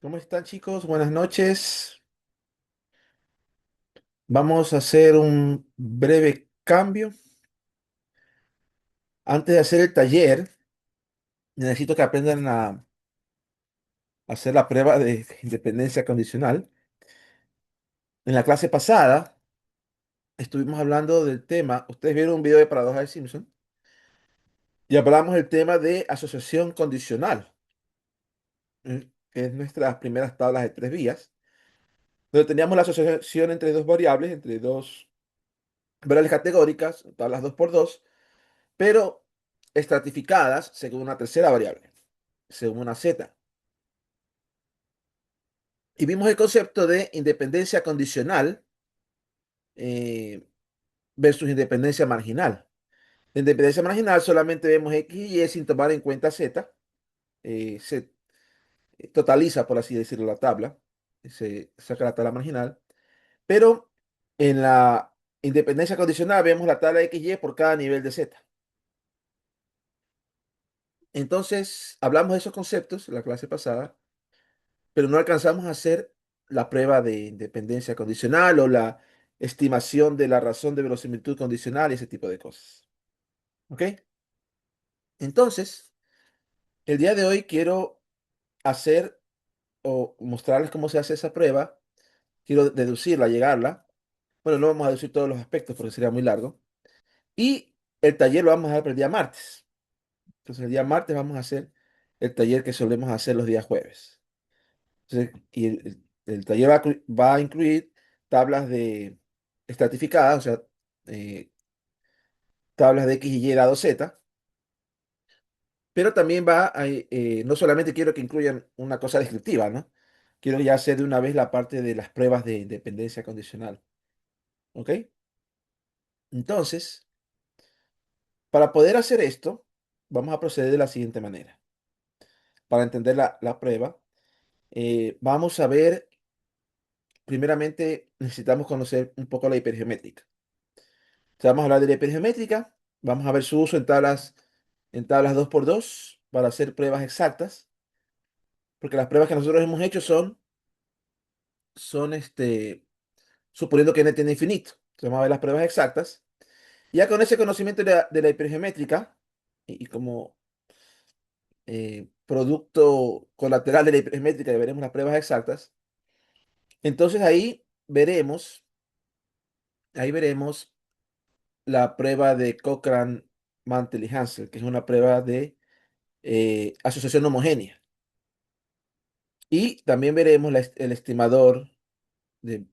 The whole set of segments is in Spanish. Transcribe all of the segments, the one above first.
¿Cómo están, chicos? Buenas noches. Vamos a hacer un breve cambio. Antes de hacer el taller, necesito que aprendan a hacer la prueba de independencia condicional. En la clase pasada estuvimos hablando del tema, ustedes vieron un video de Paradoja de Simpson, y hablamos del tema de asociación condicional, que es nuestras primeras tablas de tres vías, donde teníamos la asociación entre dos variables, entre dos variables categóricas, tablas 2 por 2, pero estratificadas según una tercera variable, según una z. Y vimos el concepto de independencia condicional eh, versus independencia marginal. La independencia marginal solamente vemos x y y sin tomar en cuenta z. Se totaliza, por así decirlo, la tabla. Se saca la tabla marginal. Pero en la independencia condicional vemos la tabla x y por cada nivel de z. Entonces, hablamos de esos conceptos en la clase pasada, pero no alcanzamos a hacer la prueba de independencia condicional o la estimación de la razón de verosimilitud condicional y ese tipo de cosas. ¿Ok? Entonces, el día de hoy quiero hacer o mostrarles cómo se hace esa prueba. Quiero deducirla, llegarla. Bueno, no vamos a deducir todos los aspectos porque sería muy largo. Y el taller lo vamos a dar para el día martes. Entonces, el día martes vamos a hacer el taller que solemos hacer los días jueves. Entonces, y el taller va a incluir tablas de estratificadas, o sea, eh, tablas de X y Y dado Z, pero también no solamente quiero que incluyan una cosa descriptiva, ¿no? Quiero ya hacer de una vez la parte de las pruebas de independencia condicional, ¿ok? Entonces, para poder hacer esto, vamos a proceder de la siguiente manera. Para entender la prueba, vamos a ver, primeramente necesitamos conocer un poco la hipergeométrica. Entonces, vamos a hablar de la hipergeométrica, vamos a ver su uso en tablas 2 por 2 para hacer pruebas exactas, porque las pruebas que nosotros hemos hecho son suponiendo que n tiene infinito. Entonces, vamos a ver las pruebas exactas. Ya con ese conocimiento de la hipergeométrica y como producto colateral de la hipergeométrica, ya veremos las pruebas exactas. Entonces ahí veremos la prueba de Cochran, Mantel y Hansel, que es una prueba de asociación homogénea. Y también veremos el estimador de,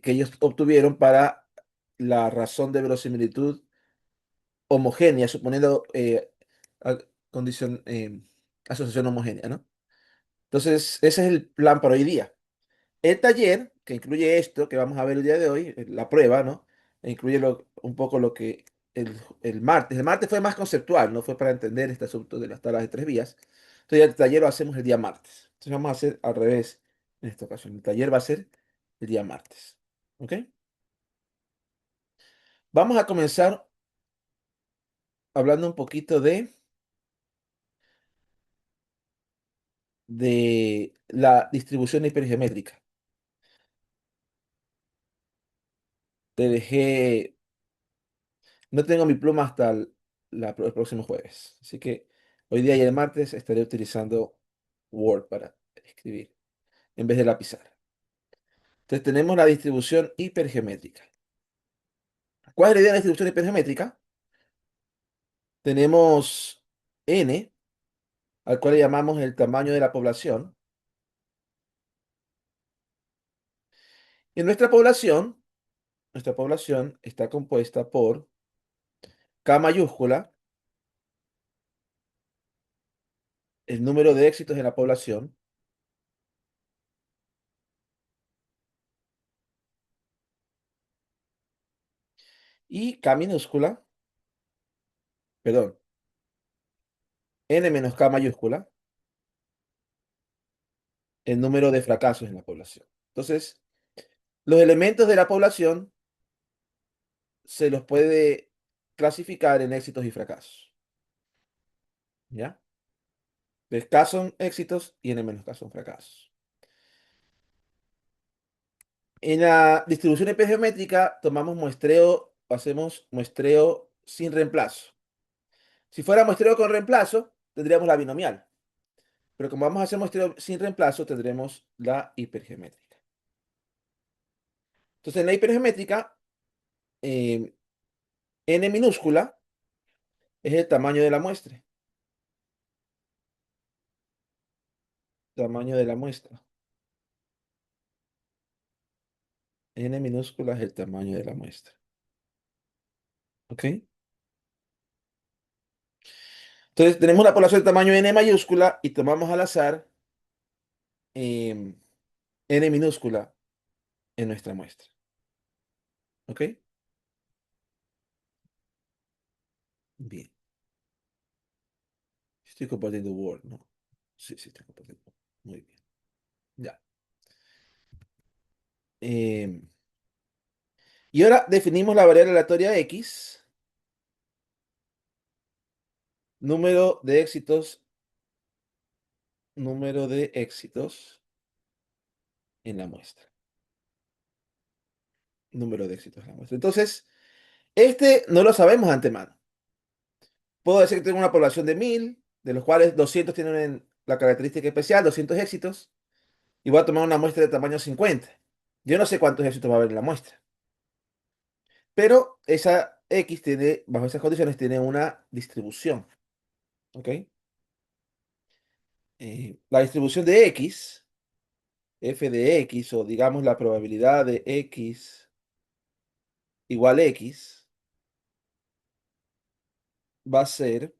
que ellos obtuvieron para la razón de verosimilitud homogénea, suponiendo a- asociación homogénea, ¿no? Entonces, ese es el plan para hoy día. El taller, que incluye esto que vamos a ver el día de hoy, la prueba, ¿no? E incluye un poco lo que el martes. El martes fue más conceptual, no fue para entender este asunto de las tablas de tres vías. Entonces, el taller lo hacemos el día martes. Entonces, vamos a hacer al revés en esta ocasión. El taller va a ser el día martes. ¿Ok? Vamos a comenzar hablando un poquito de la distribución hipergeométrica. Te dejé, no tengo mi pluma hasta el próximo jueves. Así que hoy día y el martes estaré utilizando Word para escribir en vez de la pizarra. Entonces tenemos la distribución hipergeométrica. ¿Cuál es la idea de la distribución hipergeométrica? Tenemos n, al cual le llamamos el tamaño de la población. Y nuestra población está compuesta por K mayúscula, el número de éxitos de la población, y K minúscula, perdón, n menos K mayúscula, el número de fracasos en la población. Entonces, los elementos de la población se los puede clasificar en éxitos y fracasos. ¿Ya? Entonces, K son éxitos y N menos K son fracasos. En la distribución hipergeométrica tomamos muestreo, hacemos muestreo sin reemplazo. Si fuera muestreo con reemplazo, tendríamos la binomial. Pero como vamos a hacer muestreo sin reemplazo, tendremos la hipergeométrica. Entonces, en la hipergeométrica, eh, n minúscula es el tamaño de la muestra. Tamaño de la muestra. N minúscula es el tamaño de la muestra. ¿Ok? Entonces, tenemos una población de tamaño n mayúscula y tomamos al azar em, n minúscula en nuestra muestra. ¿Ok? Bien. Estoy compartiendo Word, ¿no? Sí, sí, estoy compartiendo. Muy bien. Ya. Em, y ahora definimos la variable aleatoria X, número de éxitos en la muestra. Número de éxitos en la muestra. Entonces, este no lo sabemos de antemano. Puedo decir que tengo una población de 1000, de los cuales 200 tienen la característica especial, 200 éxitos, y voy a tomar una muestra de tamaño 50. Yo no sé cuántos éxitos va a haber en la muestra, pero esa X tiene, bajo esas condiciones, tiene una distribución. ¿Ok? La distribución de X, f de X, o digamos la probabilidad de X igual X, va a ser,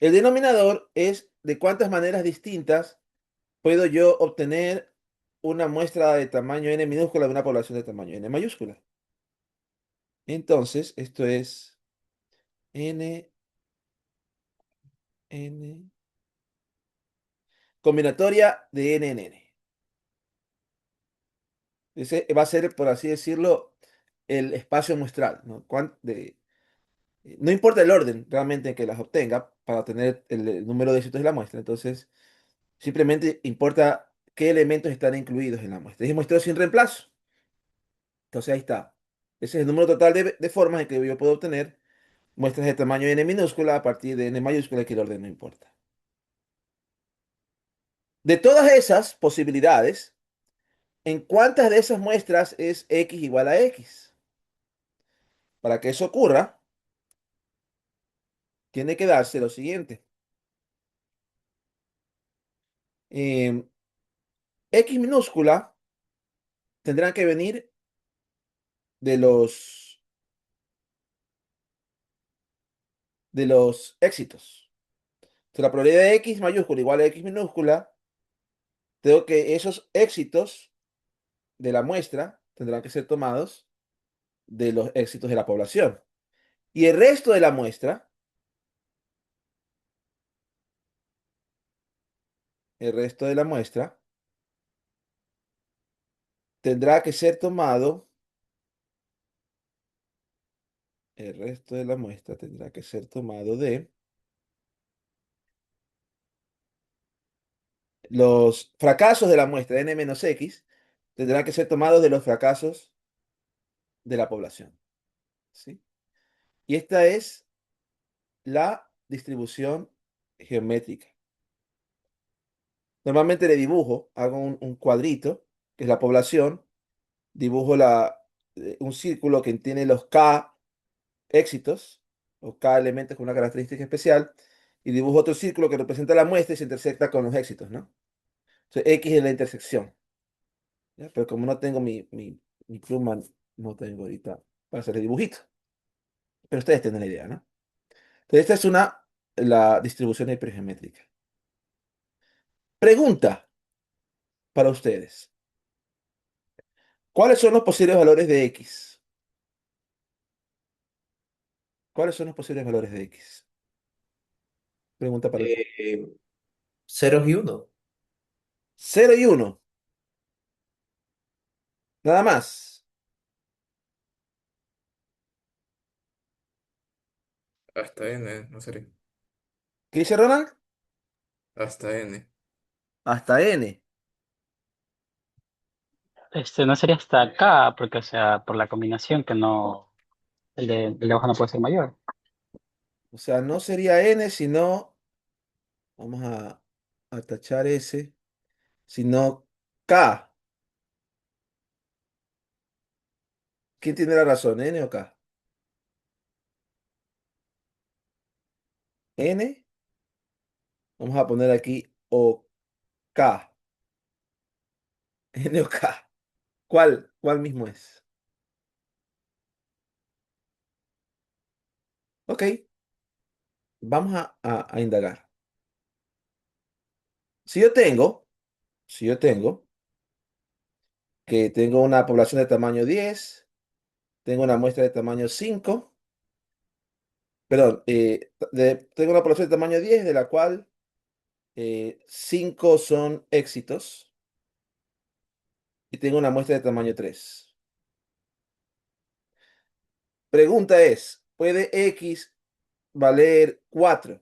el denominador es de cuántas maneras distintas puedo yo obtener una muestra de tamaño n minúscula de una población de tamaño n mayúscula. Entonces, esto es n, n, combinatoria de n en n. Ese va a ser, por así decirlo, el espacio muestral, ¿no? No importa el orden realmente en que las obtenga para obtener el número de éxitos de la muestra. Entonces, simplemente importa qué elementos están incluidos en la muestra. Es muestreo sin reemplazo. Entonces, ahí está. Ese es el número total de formas en que yo puedo obtener muestras de tamaño n minúscula a partir de n mayúscula, que el orden no importa. De todas esas posibilidades, ¿en cuántas de esas muestras es x igual a x? Para que eso ocurra, tiene que darse lo siguiente. Em, X minúscula tendrán que venir de los éxitos. Si la probabilidad de X mayúscula igual a X minúscula, tengo que esos éxitos de la muestra tendrán que ser tomados de los éxitos de la población. Y el resto de la muestra, el resto de la muestra tendrá que ser tomado, el resto de la muestra tendrá que ser tomado de los fracasos de la muestra n menos x, tendrán que ser tomados de los fracasos de la población. ¿Sí? Y esta es la distribución geométrica. Normalmente le dibujo, hago un cuadrito, que es la población, dibujo un círculo que tiene los K éxitos, o K elementos con una característica especial, y dibujo otro círculo que representa la muestra y se intersecta con los éxitos, ¿no? Entonces, X es la intersección, ¿ya? Pero como no tengo mi pluma, no tengo ahorita para hacer el dibujito. Pero ustedes tienen la idea, ¿no? Entonces, esta es la distribución hipergeométrica. Pregunta para ustedes. ¿Cuáles son los posibles valores de X? ¿Cuáles son los posibles valores de X? Pregunta para Eh, ceros y uno. 0 y 1. Nada más. Hasta n, no sé. ¿Qué dice Ronald? Hasta N. Hasta N. No sería hasta acá, porque, o sea, por la combinación que no, el de abajo no puede ser mayor. O sea, no sería N, sino, vamos a tachar S, sino K. ¿Quién tiene la razón, N o K? N, vamos a poner aquí o K. N o K. ¿Cuál mismo es? Ok, vamos a indagar. Si yo tengo, si yo tengo que tengo una población de tamaño 10, tengo una muestra de tamaño 5, perdón, tengo una población de tamaño 10 de la cual 5 son éxitos y tengo una muestra de tamaño 3. Pregunta es, ¿puede X valer 4?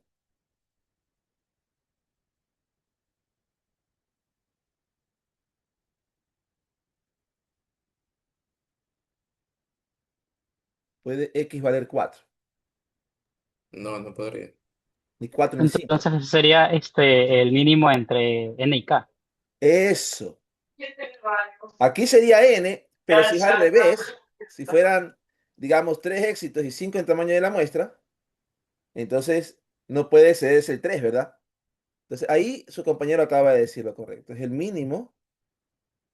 ¿Puede X valer 4? No, no podría. Ni 4 ni 5. Entonces sería el mínimo entre N y K. Eso. Aquí sería N, pero si es al revés, si fueran, digamos, 3 éxitos y 5 en tamaño de la muestra, entonces no puede ser ese el 3, ¿verdad? Entonces ahí su compañero acaba de decir lo correcto. Es el mínimo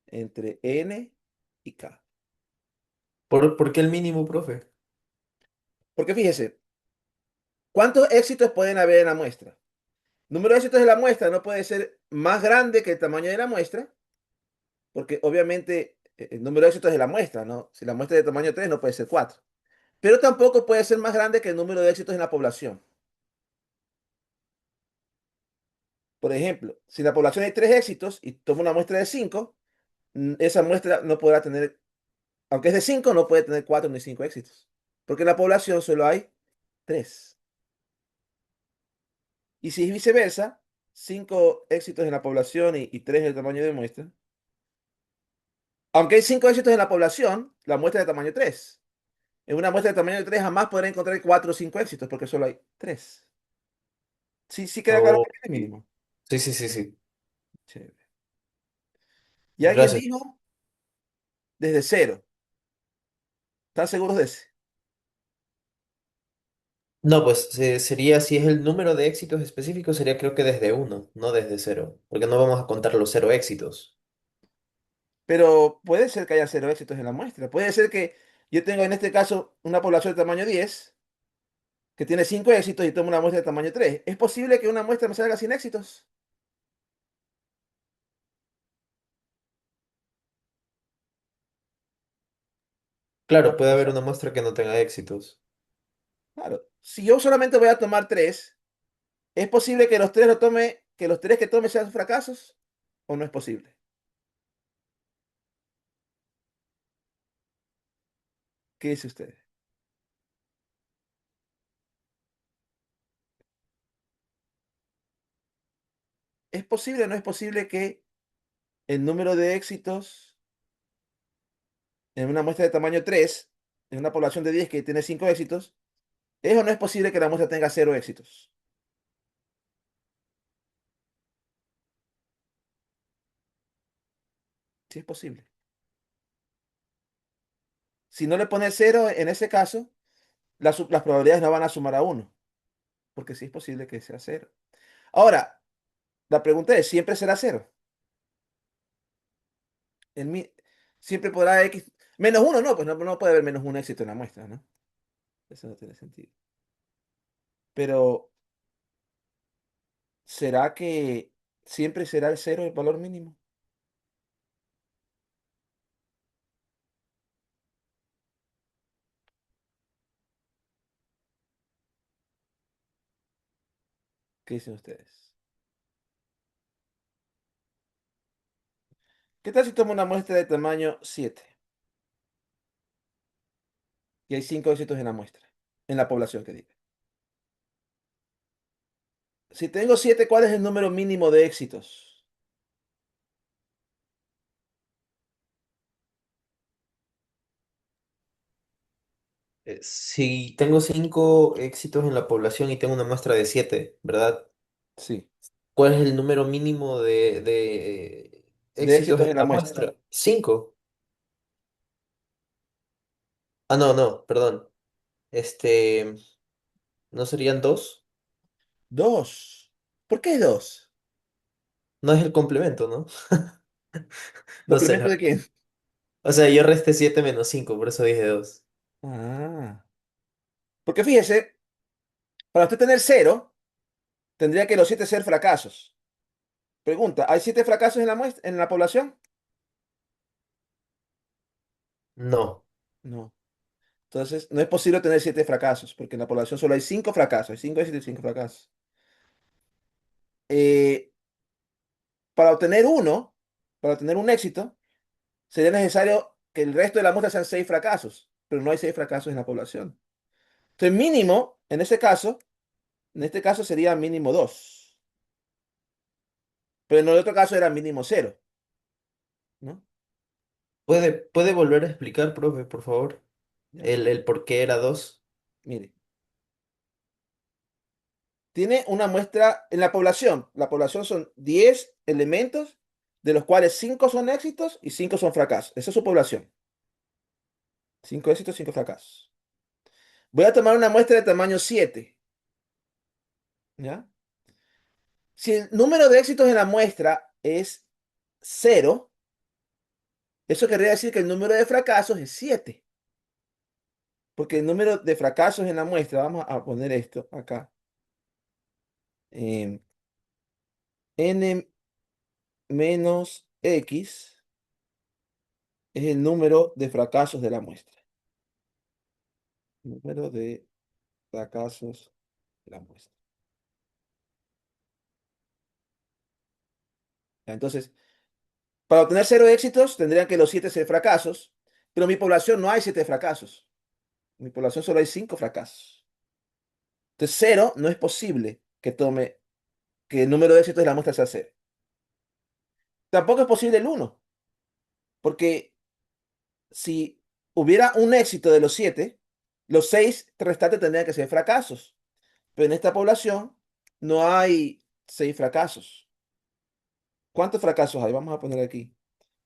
entre N y K. ¿Por qué el mínimo, profe? Porque fíjese, ¿cuántos éxitos pueden haber en la muestra? El número de éxitos de la muestra no puede ser más grande que el tamaño de la muestra, porque obviamente el número de éxitos de la muestra, ¿no? Si la muestra es de tamaño 3 no puede ser 4. Pero tampoco puede ser más grande que el número de éxitos en la población. Por ejemplo, si la población hay 3 éxitos y tomo una muestra de 5, esa muestra no podrá tener, aunque es de 5, no puede tener 4 ni 5 éxitos. Porque en la población solo hay 3. Y si es viceversa, 5 éxitos en la población y 3 en el tamaño de muestra. Aunque hay 5 éxitos en la población, la muestra es de tamaño 3. En una muestra de tamaño 3 jamás podrá encontrar 4 o 5 éxitos porque solo hay 3. Sí, sí queda claro Oh, que es sí, mínimo. sí, sí, sí, sí. Chévere. Y alguien Gracias. dijo desde cero. ¿Están seguros de ese? No, pues sería, si es el número de éxitos específicos, sería creo que desde uno, no desde cero, porque no vamos a contar los cero éxitos. Pero puede ser que haya cero éxitos en la muestra. Puede ser que yo tengo en este caso una población de tamaño 10 que tiene 5 éxitos y tomo una muestra de tamaño 3. ¿Es posible que una muestra me salga sin éxitos? Claro, Puede puede haber pasar. una muestra que no tenga éxitos. Claro. Si yo solamente voy a tomar 3, ¿es posible que los 3 lo tome, que los 3 que tome sean fracasos? ¿O no es posible? ¿Qué dice usted? ¿Es posible o no es posible que el número de éxitos en una muestra de tamaño 3, en una población de 10 que tiene 5 éxitos, es o no es posible que la muestra tenga cero éxitos? Sí es posible. Si no le pone cero, en ese caso, las probabilidades no van a sumar a uno, porque sí es posible que sea cero. Ahora, la pregunta es, ¿siempre será cero? En mi, siempre podrá X. Menos uno, no, pues no puede haber menos un éxito en la muestra, ¿no? Eso no tiene sentido. Pero, ¿será que siempre será el cero el valor mínimo? ¿Qué dicen ustedes? ¿Qué tal si tomo una muestra de tamaño 7 y hay 5 éxitos en la muestra? En la población que diga. Si tengo 7, ¿cuál es el número mínimo de éxitos? Si tengo 5 éxitos en la población y tengo una muestra de 7, ¿verdad? Sí, ¿Cuál es el número mínimo de de éxitos éxitos en en la la muestra. muestra? 5. Ah, no, no, perdón. Este, ¿no serían 2? 2. ¿Por qué 2? No es el complemento, ¿no? No sé. ¿Complemento de quién? O sea, yo resté 7 menos 5, por eso dije 2. Ah. Porque fíjese, para usted tener 0, tendría que los 7 ser fracasos. Pregunta, ¿hay 7 fracasos en la muestra, en la población? No. No. Entonces, no es posible tener 7 fracasos, porque en la población solo hay 5 fracasos, hay 5 éxitos y 5 fracasos. Eh, para obtener uno, para obtener un éxito, sería necesario que el resto de la muestra sean 6 fracasos, pero no hay 6 fracasos en la población. Entonces, mínimo, en este caso sería mínimo 2, pero en el otro caso era mínimo 0, ¿no? ¿Puede volver a explicar, profe, por favor? Ya, El por qué era 2. mire, tiene una muestra en la población son 10 elementos, de los cuales 5 son éxitos y 5 son fracasos. Esa es su población. 5 éxitos, 5 fracasos. Voy a tomar una muestra de tamaño 7, ¿ya? Si el número de éxitos en la muestra es 0, eso querría decir que el número de fracasos es 7, porque el número de fracasos en la muestra, vamos a poner esto acá, n menos x es el número de fracasos de la muestra. Número de fracasos de la muestra. Ya, entonces, para obtener 0 éxitos, tendrían que los 7 ser fracasos, pero en mi población no hay 7 fracasos. En mi población solo hay 5 fracasos. Entonces, 0 no es posible que el número de éxitos de la muestra sea 0. Tampoco es posible el 1, porque si hubiera un éxito de los 7, los 6 restantes tendrían que ser fracasos. Pero en esta población no hay 6 fracasos. ¿Cuántos fracasos hay? Vamos a poner aquí.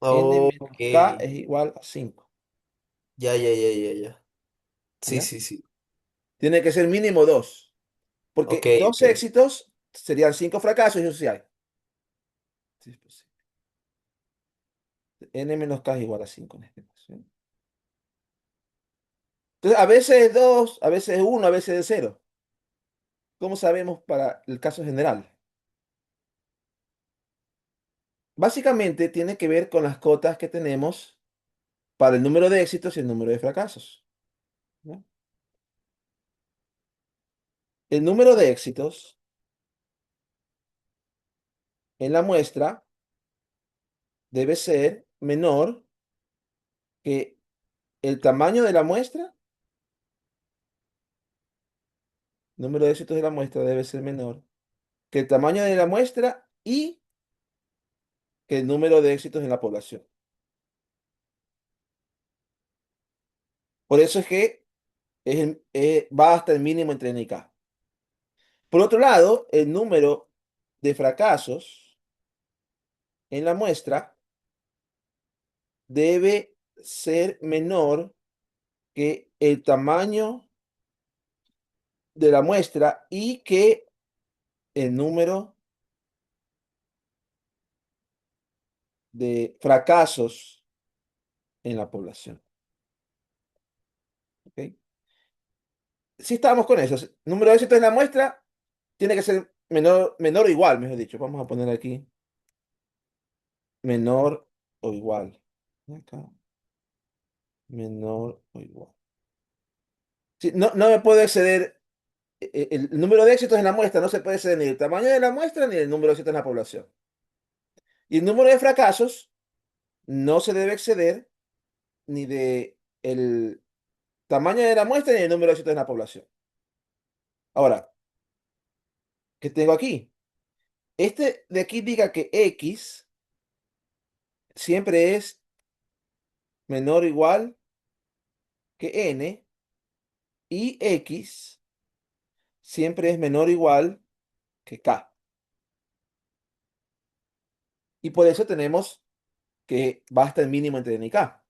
N Ok. menos K es igual a 5. Ya, ya, ya, ya, ya. Sí, ¿Ya? sí, sí. Tiene que ser mínimo 2. Ok, Porque 2 ok. éxitos serían 5 fracasos y eso sí hay. Sí, es posible. N menos K es igual a 5 en este caso. ¿Sí? Entonces, a veces es 2, a veces es 1, a veces es 0. ¿Cómo sabemos para el caso general? Básicamente tiene que ver con las cotas que tenemos para el número de éxitos y el número de fracasos. ¿No? El número de éxitos en la muestra debe ser menor que el tamaño de la muestra. El número de éxitos de la muestra debe ser menor que el tamaño de la muestra y que el número de éxitos en la población. Por eso es que va hasta el mínimo entre N y K. Por otro lado, el número de fracasos en la muestra debe ser menor que el tamaño de la muestra y que el número de fracasos en la población. ¿Ok? Si estamos con eso, número de éxitos en la muestra tiene que ser menor o igual, mejor dicho. Vamos a poner aquí menor o igual. Acá, menor o igual. Sí, no me puedo exceder, el número de éxitos en la muestra no se puede exceder ni el tamaño de la muestra ni el número de éxitos en la población. Y el número de fracasos no se debe exceder ni de el tamaño de la muestra ni el número de éxitos en la población. Ahora, que tengo aquí. Este de aquí diga que X siempre es menor o igual que N y X siempre es menor o igual que K. Y por eso tenemos que basta el mínimo entre N y K.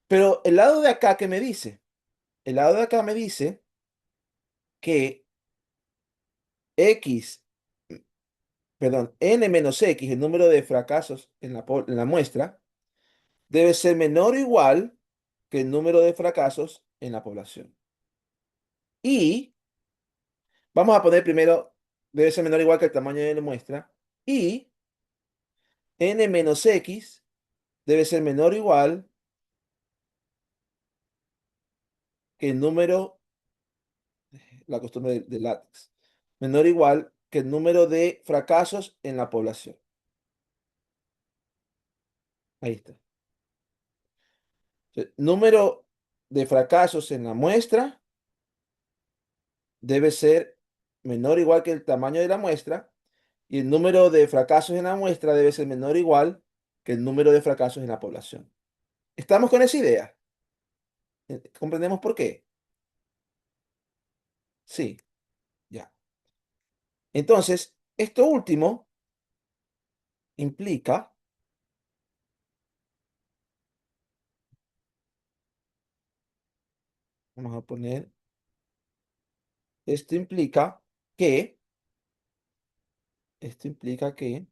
Pero el lado de acá, ¿qué me dice? El lado de acá me dice que X, perdón, N menos X, el número de fracasos en la muestra, debe ser menor o igual que el número de fracasos en la población. Y vamos a poner primero, debe ser menor o igual que el tamaño de la muestra. Y N menos X debe ser menor o igual que el número, la costumbre del látex, menor o igual que el número de fracasos en la población. Ahí está. Número de fracasos en la muestra debe ser menor o igual que el tamaño de la muestra y el número de fracasos en la muestra debe ser menor o igual que el número de fracasos en la población. ¿Estamos con esa idea? ¿Comprendemos por qué? Sí, ya. Entonces, esto último implica, vamos a poner, esto implica que, esto implica que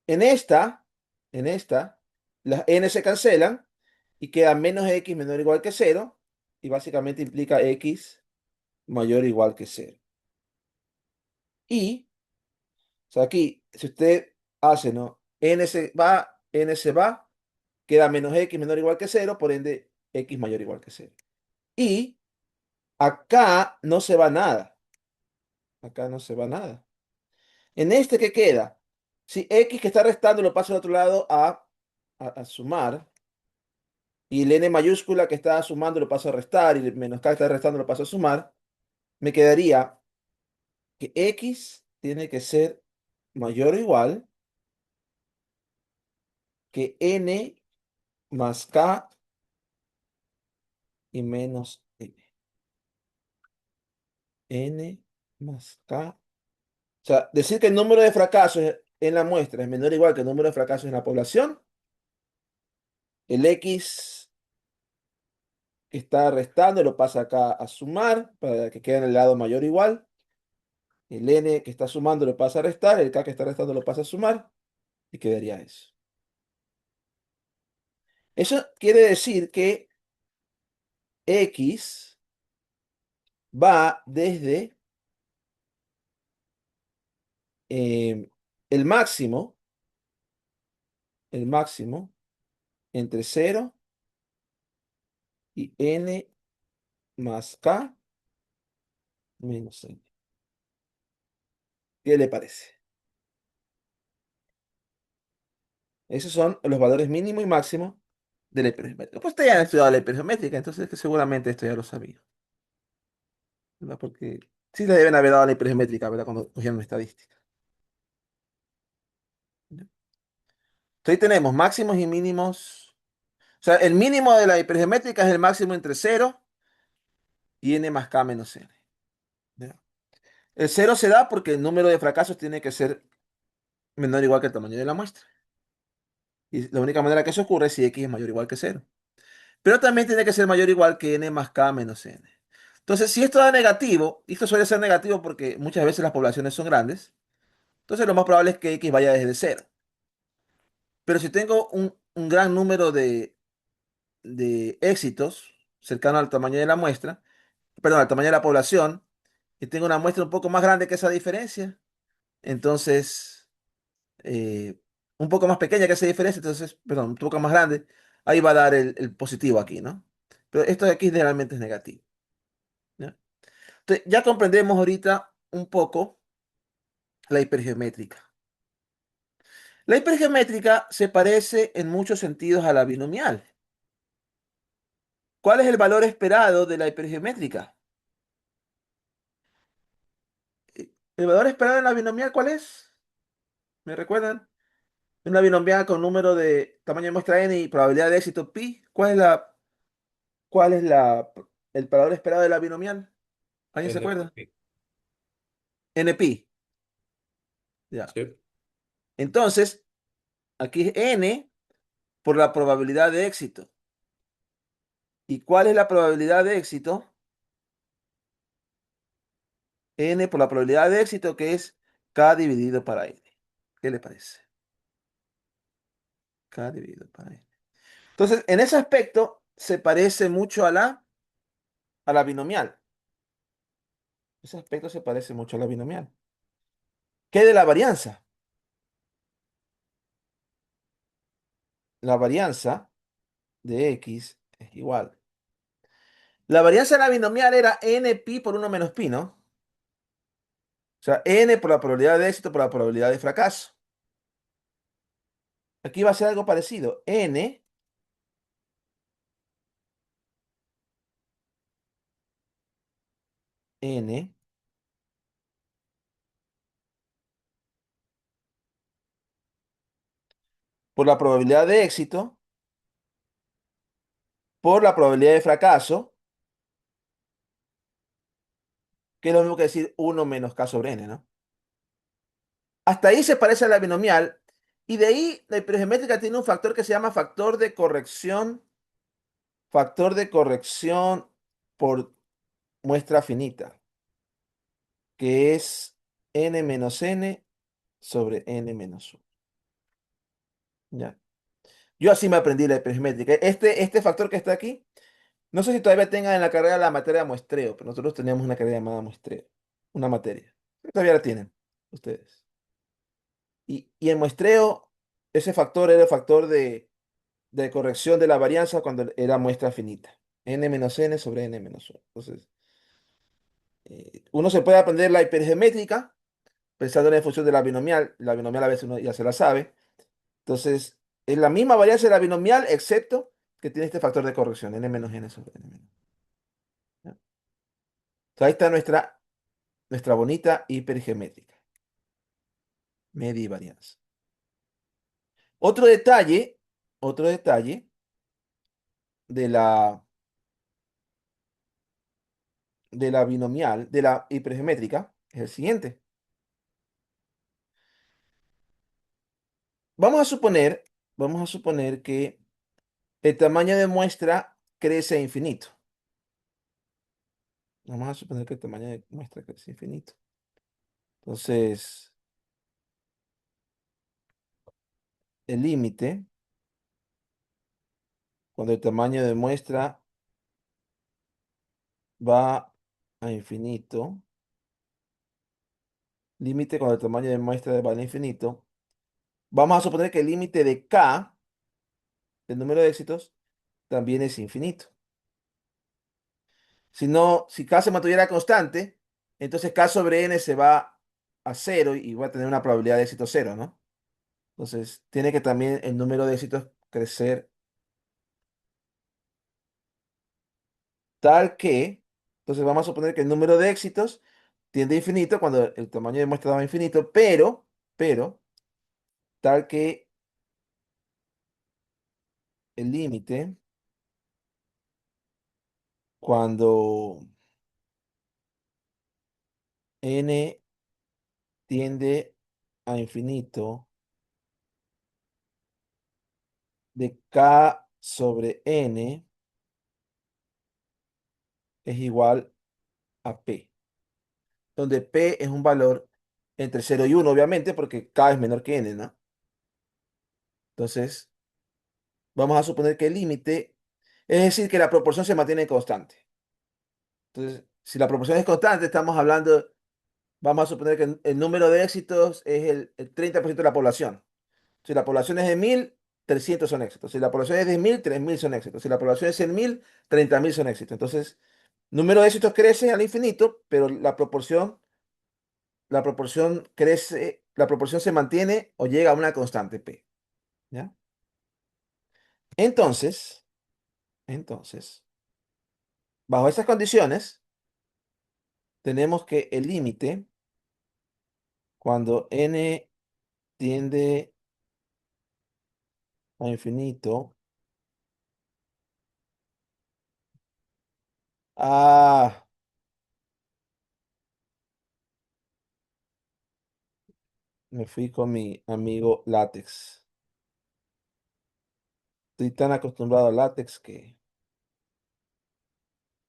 en esta, las n se cancelan y queda menos x menor o igual que cero y básicamente implica x mayor o igual que cero. Y, o sea, aquí, si usted hace, ¿no? N se va, queda menos x menor o igual que cero, por ende, x mayor o igual que cero. Y acá no se va nada. Acá no se va nada. En este que queda, si x que está restando lo paso al otro lado a sumar, y el n mayúscula que está sumando lo paso a restar, y el menos k que está restando lo paso a sumar, me quedaría que x tiene que ser mayor o igual que n más k y menos n. N más k. O sea, decir que el número de fracasos en la muestra es menor o igual que el número de fracasos en la población, el x que está restando lo pasa acá a sumar para que quede en el lado mayor o igual. El n que está sumando lo pasa a restar, el k que está restando lo pasa a sumar y quedaría eso. Eso quiere decir que x va desde eh, el máximo, el máximo entre cero y n más k menos n. ¿Qué le parece? Esos son los valores mínimo y máximo de la hipergeométrica. Pues ustedes ya han estudiado la hipergeométrica, entonces que seguramente esto ya lo sabía, ¿verdad? Porque sí le deben haber dado la hipergeométrica, ¿verdad? Cuando cogieron estadística. ¿Ya? Entonces ahí tenemos máximos y mínimos. O sea, el mínimo de la hipergeométrica es el máximo entre cero y n más k menos n. ¿Ya? El cero se da porque el número de fracasos tiene que ser menor o igual que el tamaño de la muestra. Y la única manera que eso ocurre es si x es mayor o igual que cero. Pero también tiene que ser mayor o igual que n más k menos n. Entonces, si esto da negativo, y esto suele ser negativo porque muchas veces las poblaciones son grandes, entonces lo más probable es que x vaya desde cero. Pero si tengo un gran número de éxitos cercano al tamaño de la muestra, perdón, al tamaño de la población, y tengo una muestra un poco más grande que esa diferencia, entonces, un poco más pequeña que esa diferencia, entonces, perdón, un poco más grande, ahí va a dar el positivo aquí, ¿no? Pero esto de aquí generalmente es negativo. ¿Ya? Entonces, ya comprendemos ahorita un poco la hipergeométrica. La hipergeométrica se parece en muchos sentidos a la binomial. ¿Cuál es el valor esperado de la hipergeométrica? ¿El valor esperado en la binomial cuál es? ¿Me recuerdan? Una binomial con número de tamaño de muestra n y probabilidad de éxito pi. ¿Cuál es el valor esperado de la binomial? ¿Alguien se N por acuerda? pi. N pi. Ya. Sí. Entonces, aquí es n por la probabilidad de éxito. ¿Y cuál es la probabilidad de éxito? N por la probabilidad de éxito, que es K dividido para N. ¿Qué le parece? K dividido para N. Entonces, en ese aspecto, se parece mucho a la binomial. Ese aspecto se parece mucho a la binomial. ¿Qué de la varianza? La varianza de X es igual. La varianza de la binomial era n pi por 1 menos pi, ¿no? O sea, n por la probabilidad de éxito por la probabilidad de fracaso. Aquí va a ser algo parecido. N por la probabilidad de éxito por la probabilidad de fracaso, que es lo mismo que decir 1 menos k sobre n, ¿no? Hasta ahí se parece a la binomial, y de ahí la hipergeométrica tiene un factor que se llama factor de corrección por muestra finita, que es n menos n sobre n menos 1. ¿Ya? Yo así me aprendí la hipergeométrica. Este factor que está aquí, no sé si todavía tengan en la carrera la materia de muestreo, pero nosotros teníamos una carrera llamada muestreo, una materia. Todavía la tienen ustedes. Y en muestreo, ese factor era el factor de corrección de la varianza cuando era muestra finita. N menos n sobre n menos 1. Entonces, uno se puede aprender la hipergeométrica pensando en la función de la binomial. La binomial a veces uno ya se la sabe. Entonces, es la misma varianza de la binomial, excepto que tiene este factor de corrección, n menos n sobre n menos. ¿Ya? Entonces, ahí está nuestra bonita hipergeométrica, media y varianza. Otro detalle, otro detalle de la binomial, de la hipergeométrica, es el siguiente. Vamos a suponer, vamos a suponer que el tamaño de muestra crece a infinito. Vamos a suponer que el tamaño de muestra crece a infinito. Entonces, el límite, cuando el tamaño de muestra va a infinito, límite cuando el tamaño de muestra va al infinito, vamos a suponer que el límite de K, del número de éxitos, también es infinito. Si no, si K se mantuviera constante, entonces K sobre N se va a cero y va a tener una probabilidad de éxito cero, ¿no? Entonces, tiene que también el número de éxitos crecer tal que, entonces vamos a suponer que el número de éxitos tiende a infinito cuando el tamaño de muestra va a infinito, pero, tal que el límite, cuando n tiende a infinito, de k sobre n es igual a p, donde p es un valor entre 0 y 1, obviamente, porque k es menor que n, ¿no? Entonces, vamos a suponer que el límite, es decir, que la proporción se mantiene constante. Entonces, si la proporción es constante, estamos hablando, vamos a suponer que el número de éxitos es el 30% de la población. Si la población es de 1000, 300 son éxitos. Si la población es de 1000, 3000 son éxitos. Si la población es 100.000, 30.000 son éxitos. Entonces, número de éxitos crece al infinito, pero la proporción crece, la proporción se mantiene o llega a una constante P. ¿Ya? Entonces, Bajo esas condiciones, tenemos que el límite, cuando n tiende a infinito, ah, me fui con mi amigo látex. Estoy tan acostumbrado al látex que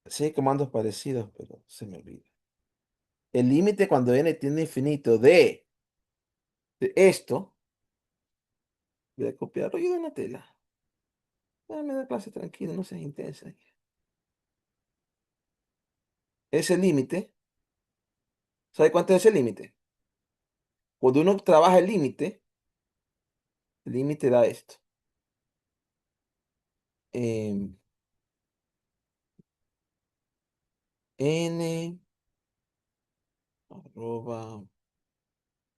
sí hay comandos parecidos, pero se me olvida. El límite cuando n tiende a infinito de esto, voy a copiarlo y de una tela. Dame la clase tranquilo, no seas intensa. Ese límite, ¿sabe cuánto es ese límite? Cuando uno trabaja el límite da esto. em, n arroba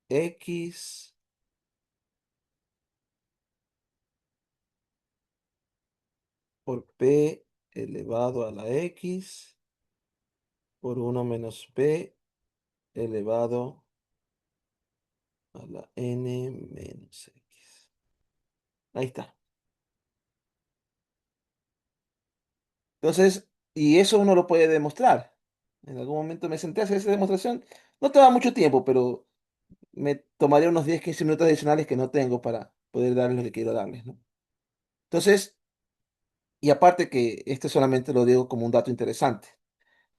x por p elevado a la x por 1 - p elevado a la n - x. Ahí está. Entonces, y eso uno lo puede demostrar. En algún momento me senté a hacer esa demostración. No toma mucho tiempo, pero me tomaría unos 10 - 15 minutos adicionales que no tengo para poder darles lo que quiero darles, ¿no? Entonces, y aparte que este solamente lo digo como un dato interesante,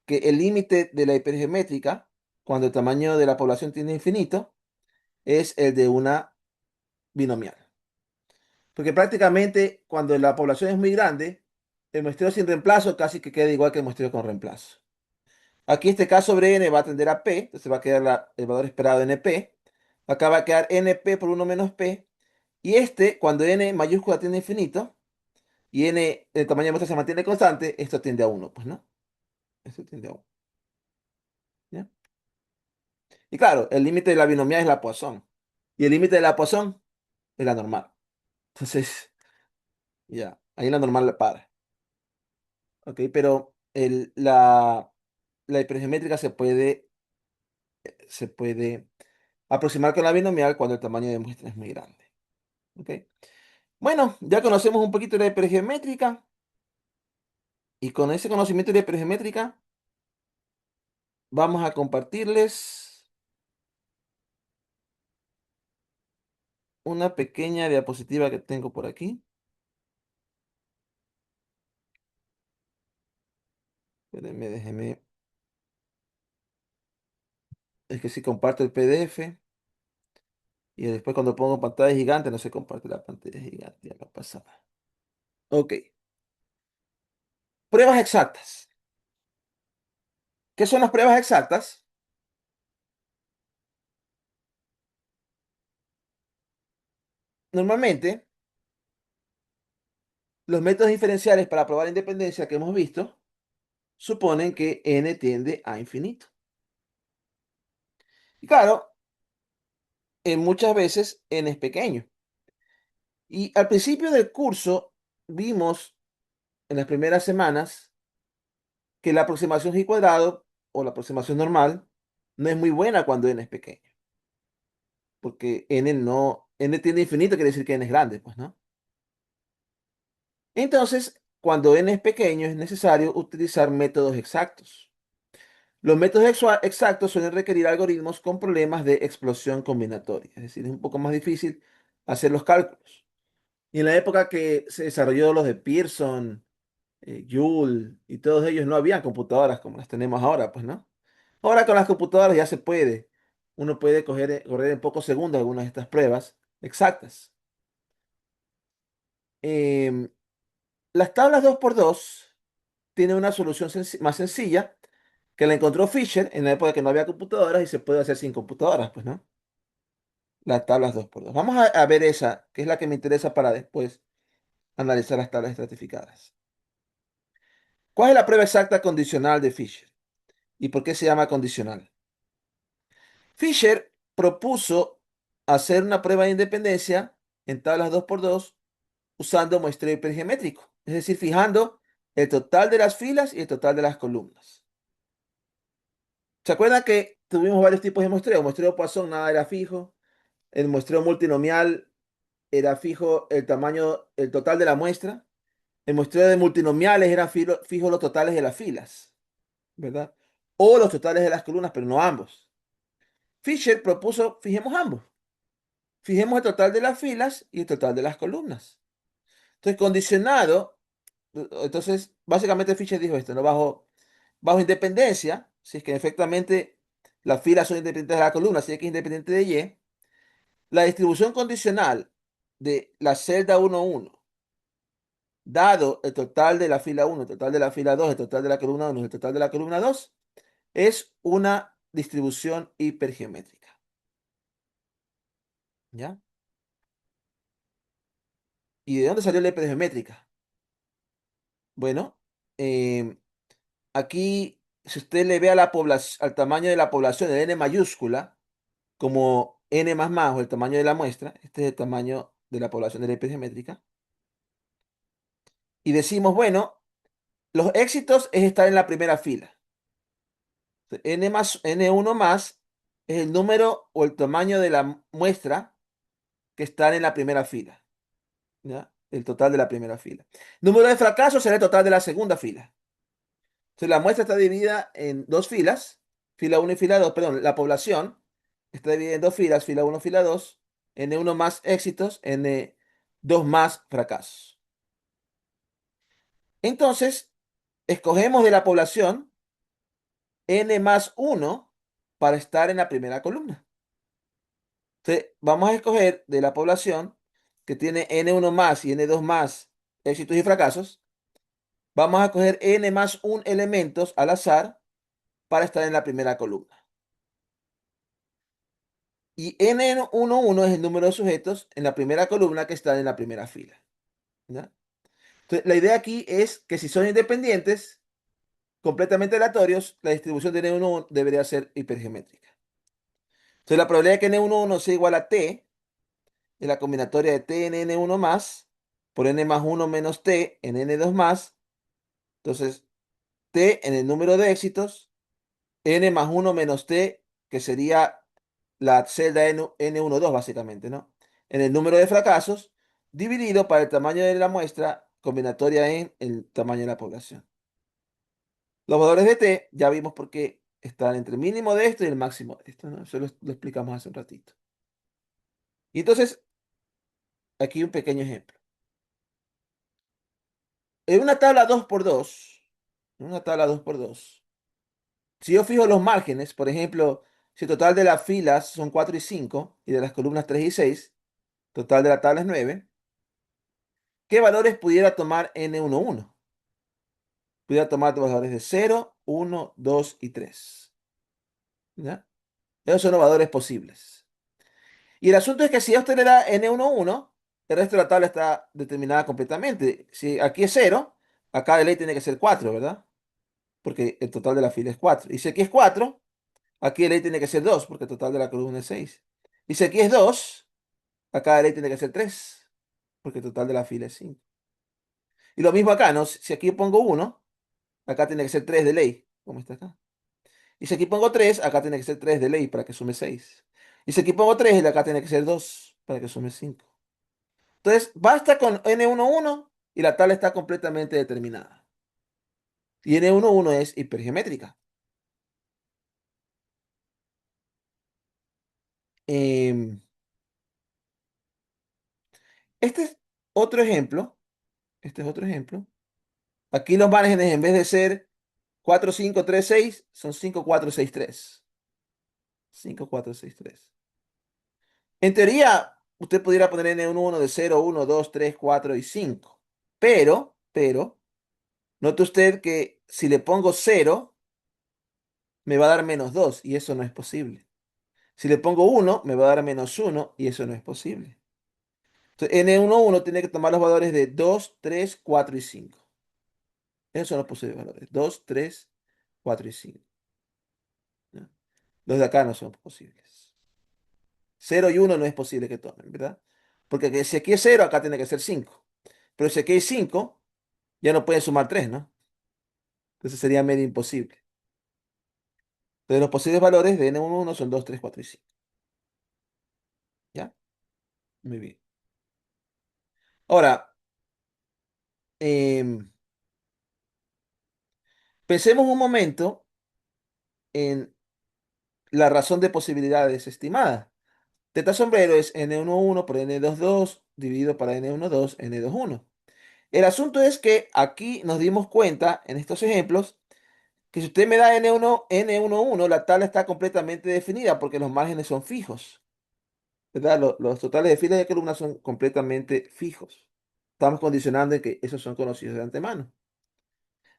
que el límite de la hipergeométrica, cuando el tamaño de la población tiende a infinito, es el de una binomial. Porque prácticamente cuando la población es muy grande, el muestreo sin reemplazo casi que queda igual que el muestreo con reemplazo. Aquí este K sobre n va a tender a p, entonces va a quedar el valor esperado np. Acá va a quedar np por 1 - p. Y este, cuando n mayúscula tiende a infinito, y n, el tamaño de muestra se mantiene constante, esto tiende a 1, pues, ¿no? Esto tiende a 1, ¿ya? Y claro, el límite de la binomial es la Poisson. Y el límite de la Poisson es la normal. Entonces, ya, ahí la normal la para. ¿Ok? Pero la hipergeométrica se puede aproximar con la binomial cuando el tamaño de muestra es muy grande. ¿Ok? Bueno, ya conocemos un poquito de la hipergeométrica. Y con ese conocimiento de la hipergeométrica, vamos a compartirles una pequeña diapositiva que tengo por aquí. Espérenme, déjenme. Es que si comparto el PDF y después cuando pongo pantalla gigante no se comparte la pantalla gigante. Ya me pasaba. Ok. Pruebas exactas. ¿Qué son las pruebas exactas? Normalmente, los métodos diferenciales para probar la independencia que hemos visto suponen que n tiende a infinito. Y claro, muchas veces n es pequeño. Y al principio del curso vimos en las primeras semanas que la aproximación g cuadrado o la aproximación normal no es muy buena cuando n es pequeño, porque n tiende a infinito, quiere decir que n es grande, pues, ¿no? Entonces, cuando n es pequeño, es necesario utilizar métodos exactos. Los métodos exactos suelen requerir algoritmos con problemas de explosión combinatoria, es decir, es un poco más difícil hacer los cálculos. Y en la época que se desarrolló los de Pearson, Joule y todos ellos, no habían computadoras como las tenemos ahora, pues, ¿no? Ahora con las computadoras ya se puede. Uno puede correr en pocos segundos algunas de estas pruebas exactas. Em, las tablas 2x2 tienen una solución más sencilla que la encontró Fisher en la época que no había computadoras y se puede hacer sin computadoras, pues, ¿no? Las tablas 2x2. Vamos a ver esa, que es la que me interesa para después analizar las tablas estratificadas. ¿Cuál es la prueba exacta condicional de Fisher? ¿Y por qué se llama condicional? Fisher propuso hacer una prueba de independencia en tablas 2x2 usando muestreo hipergeométrico, es decir, fijando el total de las filas y el total de las columnas. ¿Se acuerdan que tuvimos varios tipos de muestreo? Muestreo Poisson, nada era fijo. El muestreo multinomial era fijo el tamaño, el total de la muestra. El muestreo de multinomiales era fijo los totales de las filas, ¿verdad? O los totales de las columnas, pero no ambos. Fisher propuso, fijemos ambos. Fijemos el total de las filas y el total de las columnas. Entonces, condicionado, entonces, básicamente Fisher dijo esto, ¿no? Bajo independencia, si es que efectivamente las filas son independientes de la columna, si es que es independiente de Y, la distribución condicional de la celda 1, dado el total de la fila 1, el total de la fila 2, el total de la columna 1, el total de la columna 2, es una distribución hipergeométrica. ¿Ya? ¿Y de dónde salió la hipergeométrica? Bueno, eh, aquí, si usted le ve a la población, al tamaño de la población, el n mayúscula, como n más más o el tamaño de la muestra, este es el tamaño de la población de la hipergeométrica, y decimos, bueno, los éxitos es estar en la primera fila. N más, N1 más es el número o el tamaño de la muestra que están en la primera fila, ¿ya? El total de la primera fila. Número de fracasos será el total de la segunda fila. Entonces, la muestra está dividida en dos filas, fila 1 y fila 2, perdón, la población está dividida en dos filas, fila 1, fila 2, N1 más éxitos, N2 más fracasos. Entonces, escogemos de la población N más 1 para estar en la primera columna. Entonces, vamos a escoger de la población que tiene N1 más y N2 más éxitos y fracasos. Vamos a escoger N más 1 elementos al azar para estar en la primera columna. Y N11 es el número de sujetos en la primera columna que están en la primera fila, ¿ya? Entonces, la idea aquí es que si son independientes, completamente aleatorios, la distribución de N11 debería ser hipergeométrica. Entonces, la probabilidad de que N11 sea igual a T es la combinatoria de T en N1 más por N más 1 menos T en N2 más. Entonces, T en el número de éxitos, N más 1 menos T, que sería la celda N12 básicamente, ¿no? En el número de fracasos, dividido para el tamaño de la muestra, combinatoria en el tamaño de la población. Los valores de T, ya vimos por qué están entre el mínimo de esto y el máximo de esto, ¿no? Eso lo explicamos hace un ratito. Y entonces, aquí un pequeño ejemplo. En una tabla 2 por 2, en una tabla 2 por 2, si yo fijo los márgenes, por ejemplo, si el total de las filas son 4 y 5 y de las columnas 3 y 6, total de la tabla es 9, ¿qué valores pudiera tomar N11? Pudiera tomar los valores de 0, 1, 2 y 3. ¿Ya? Esos son los valores posibles. Y el asunto es que si a usted le da N11, el resto de la tabla está determinada completamente. Si aquí es 0, acá de ley tiene que ser 4, ¿verdad? Porque el total de la fila es 4. Y si aquí es 4, aquí de ley tiene que ser 2, porque el total de la columna es 6. Y si aquí es 2, acá de ley tiene que ser 3, porque el total de la fila es 5. Y lo mismo acá, ¿no? Si aquí pongo 1, acá tiene que ser 3 de ley, como está acá. Y si aquí pongo 3, acá tiene que ser 3 de ley para que sume 6. Y si aquí pongo 3, acá tiene que ser 2 para que sume 5. Entonces, basta con N11 y la tabla está completamente determinada. Y N11 es hipergeométrica. Em, este es otro ejemplo. Este es otro ejemplo. Aquí los márgenes, en vez de ser 4, 5, 3, 6, son 5, 4, 6, 3. 5, 4, 6, 3. En teoría, usted pudiera poner N11 de 0, 1, 2, 3, 4 y 5. Pero, note usted que si le pongo 0, me va a dar -2 y eso no es posible. Si le pongo 1, me va a dar -1 y eso no es posible. Entonces, N11 tiene que tomar los valores de 2, 3, 4 y 5. Esos son los posibles valores. 2, 3, 4 y 5. ¿Ya? Los de acá no son posibles. 0 y 1 no es posible que tomen, ¿verdad? Porque si aquí es 0, acá tiene que ser 5. Pero si aquí hay 5, ya no pueden sumar 3, ¿no? Entonces sería medio imposible. Entonces los posibles valores de n11 son 2, 3, 4 y 5. ¿Ya? Muy bien. Ahora, em, pensemos un momento en la razón de posibilidades estimada. Teta sombrero es n11 por n22 dividido para n12, n21. El asunto es que aquí nos dimos cuenta en estos ejemplos que si usted me da n1, n11, la tabla está completamente definida porque los márgenes son fijos, ¿verdad? Los totales de filas y de columnas son completamente fijos. Estamos condicionando en que esos son conocidos de antemano.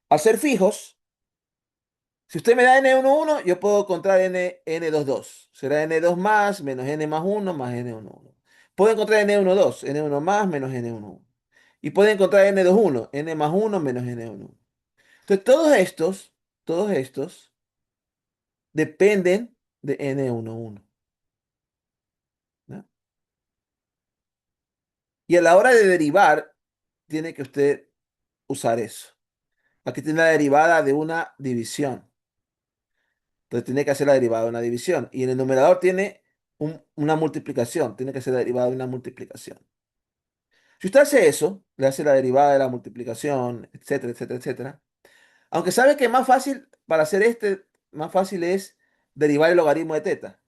Al ser fijos, si usted me da n11, yo puedo encontrar n22. Será n2 más menos n más 1 más n11. Puedo encontrar n12, n1 más menos n11. Y puedo encontrar n21, n más 1 menos n11. Entonces, todos estos dependen de n11, ¿no? Y a la hora de derivar, tiene que usted usar eso. Aquí tiene la derivada de una división. Entonces tiene que hacer la derivada de una división. Y en el numerador tiene una multiplicación. Tiene que hacer la derivada de una multiplicación. Si usted hace eso, le hace la derivada de la multiplicación, etcétera, etcétera, etcétera. Aunque sabe que más fácil, para hacer más fácil es derivar el logaritmo de teta.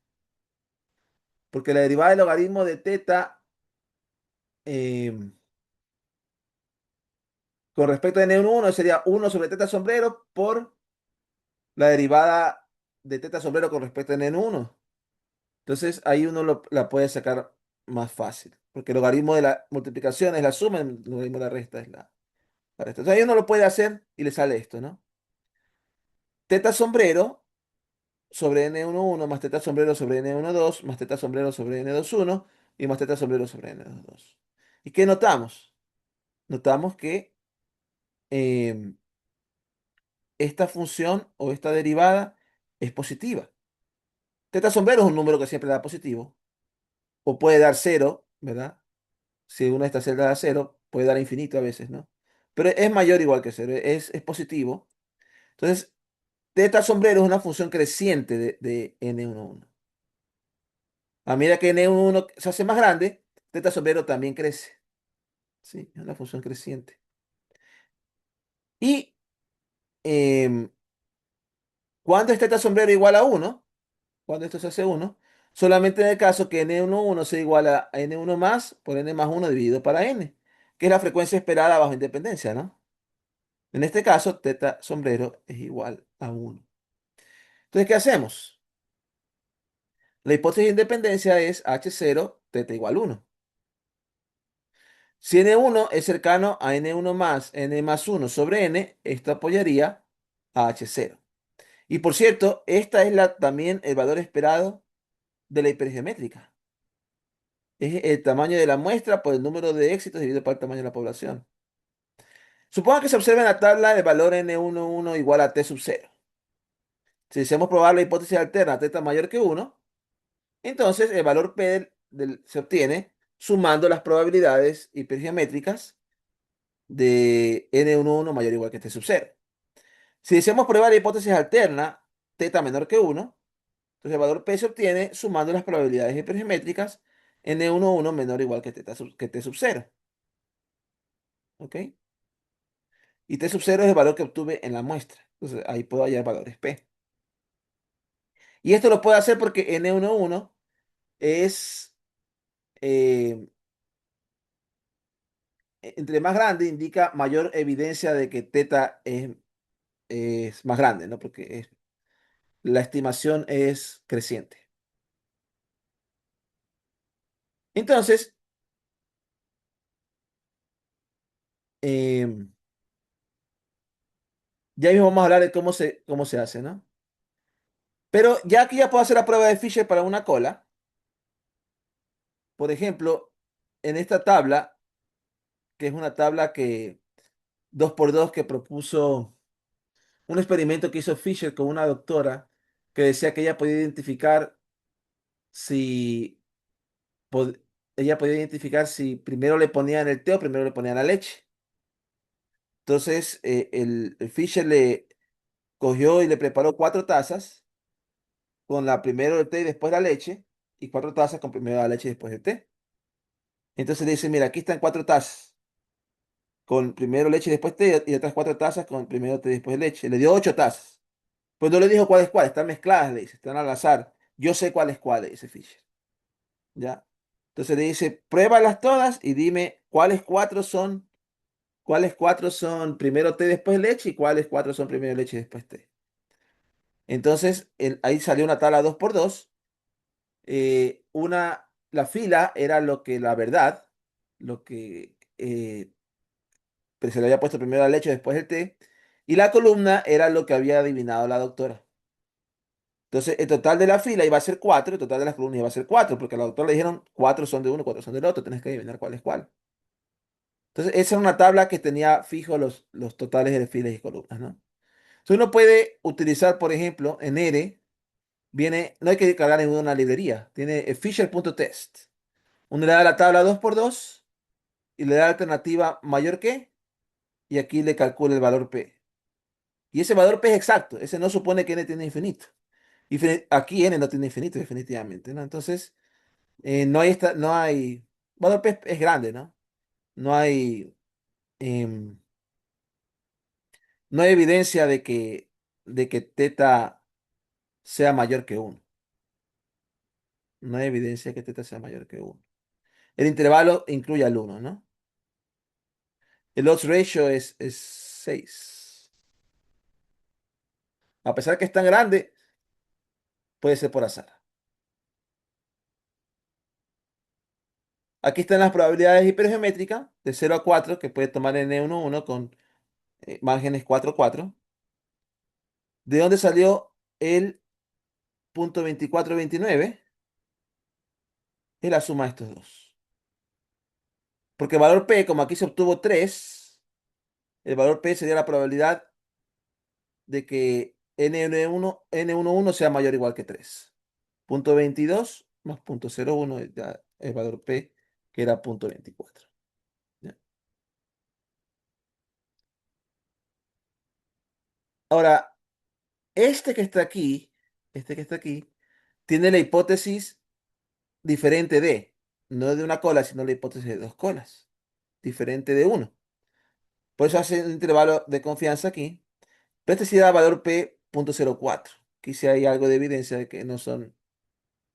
Porque la derivada del logaritmo de teta eh, con respecto a n11 sería 1 sobre teta sombrero por la derivada de teta sombrero con respecto a n1. Entonces ahí uno la puede sacar más fácil, porque el logaritmo de la multiplicación es la suma, el logaritmo de la resta es la resta. Entonces ahí uno lo puede hacer y le sale esto, ¿no? Teta sombrero sobre n11 más teta sombrero sobre n12 más teta sombrero sobre n21 y más teta sombrero sobre n22. ¿Y qué notamos? Notamos que em, esta función o esta derivada es positiva. Teta sombrero es un número que siempre da positivo, o puede dar cero, ¿verdad? Si una de estas celdas da cero, puede dar infinito a veces, ¿no? Pero es mayor o igual que cero, es positivo. Entonces, teta sombrero es una función creciente de n11. A medida que n11 se hace más grande, teta sombrero también crece. ¿Sí? Es una función creciente. Y cuando es teta sombrero igual a 1, cuando esto se hace 1, solamente en el caso que n11 sea igual a n1 más por n más 1 dividido para n, que es la frecuencia esperada bajo independencia, ¿no? En este caso, teta sombrero es igual a 1. Entonces, ¿qué hacemos? La hipótesis de independencia es h0, teta igual 1. Si n1 es cercano a n1 más n más 1 sobre n, esto apoyaría a h0. Y por cierto, esta es también el valor esperado de la hipergeométrica. Es el tamaño de la muestra por el número de éxitos dividido por el tamaño de la población. Suponga que se observa en la tabla el valor n11 igual a t sub 0. Si deseamos probar la hipótesis alterna, teta mayor que 1, entonces el valor P se obtiene sumando las probabilidades hipergeométricas de n11 mayor o igual que t sub 0. Si deseamos probar la hipótesis alterna, teta menor que 1, entonces el valor P se obtiene sumando las probabilidades hipergeométricas n11 menor o igual que t sub 0. ¿Ok? Y t sub 0 es el valor que obtuve en la muestra. Entonces ahí puedo hallar valores P. Y esto lo puedo hacer porque n11 es, eh, entre más grande, indica mayor evidencia de que teta es más grande, ¿no? Porque la estimación es creciente. Entonces, eh, ya mismo vamos a hablar de cómo se hace, ¿no? Pero ya aquí ya puedo hacer la prueba de Fisher para una cola. Por ejemplo, en esta tabla, que es una tabla que 2x2 que propuso un experimento que hizo Fisher con una doctora que decía que ella podía identificar si pod- ella podía identificar si primero le ponían el té o primero le ponían la leche. Entonces, el Fisher le cogió y le preparó 4 tazas con la primero el té y después la leche, y 4 tazas con primero la leche y después el té. Entonces le dice, mira, aquí están 4 tazas con primero leche y después té, y otras 4 tazas con primero té y después leche. Le dio 8 tazas. Pues no le dijo cuál es cuál, están mezcladas, le dice, están al azar. Yo sé cuál es cuál, le dice Fisher. ¿Ya? Entonces le dice, pruébalas todas y dime cuáles 4 son primero té después leche y cuáles 4 son primero leche y después té. Entonces ahí salió una tabla 2x2. La fila era lo que la verdad, lo que pues, se le había puesto primero la leche después el té, y la columna era lo que había adivinado la doctora. Entonces, el total de la fila iba a ser 4, el total de las columnas iba a ser 4, porque a la doctora le dijeron 4 son de uno, 4 son del otro, tenés que adivinar cuál es cuál. Entonces, esa era una tabla que tenía fijo los totales de filas y columnas, ¿no? Entonces, uno puede utilizar, por ejemplo, en R, no hay que cargar en una librería, tiene Fisher.test. Uno le da la tabla 2x2 y le da la alternativa mayor que, y aquí le calcula el valor P. Y ese valor P es exacto, ese no supone que n tiene infinito. Aquí n no tiene infinito, definitivamente, ¿no? Entonces, valor P es grande, ¿no? No hay, em, no hay evidencia de que teta sea mayor que uno. No hay evidencia de que teta sea mayor que uno. El intervalo incluye al uno, ¿no? El odds ratio es 6. A pesar que es tan grande, puede ser por azar. Aquí están las probabilidades hipergeométricas de 0 a 4 que puede tomar n11 con márgenes 4, 4. ¿De dónde salió el punto 24, 29? Es la suma de estos dos. Porque el valor P, como aquí se obtuvo 3, el valor P sería la probabilidad de que n11 sea mayor o igual que 3. Punto 22 más punto 0,1 es ya el valor P, que era punto 24. ¿Ya? Ahora, este que está aquí, tiene la hipótesis diferente no de una cola, sino la hipótesis de 2 colas, diferente de uno. Por eso hace un intervalo de confianza aquí. Pero este sí da valor P.04. Aquí sí hay algo de evidencia de que no son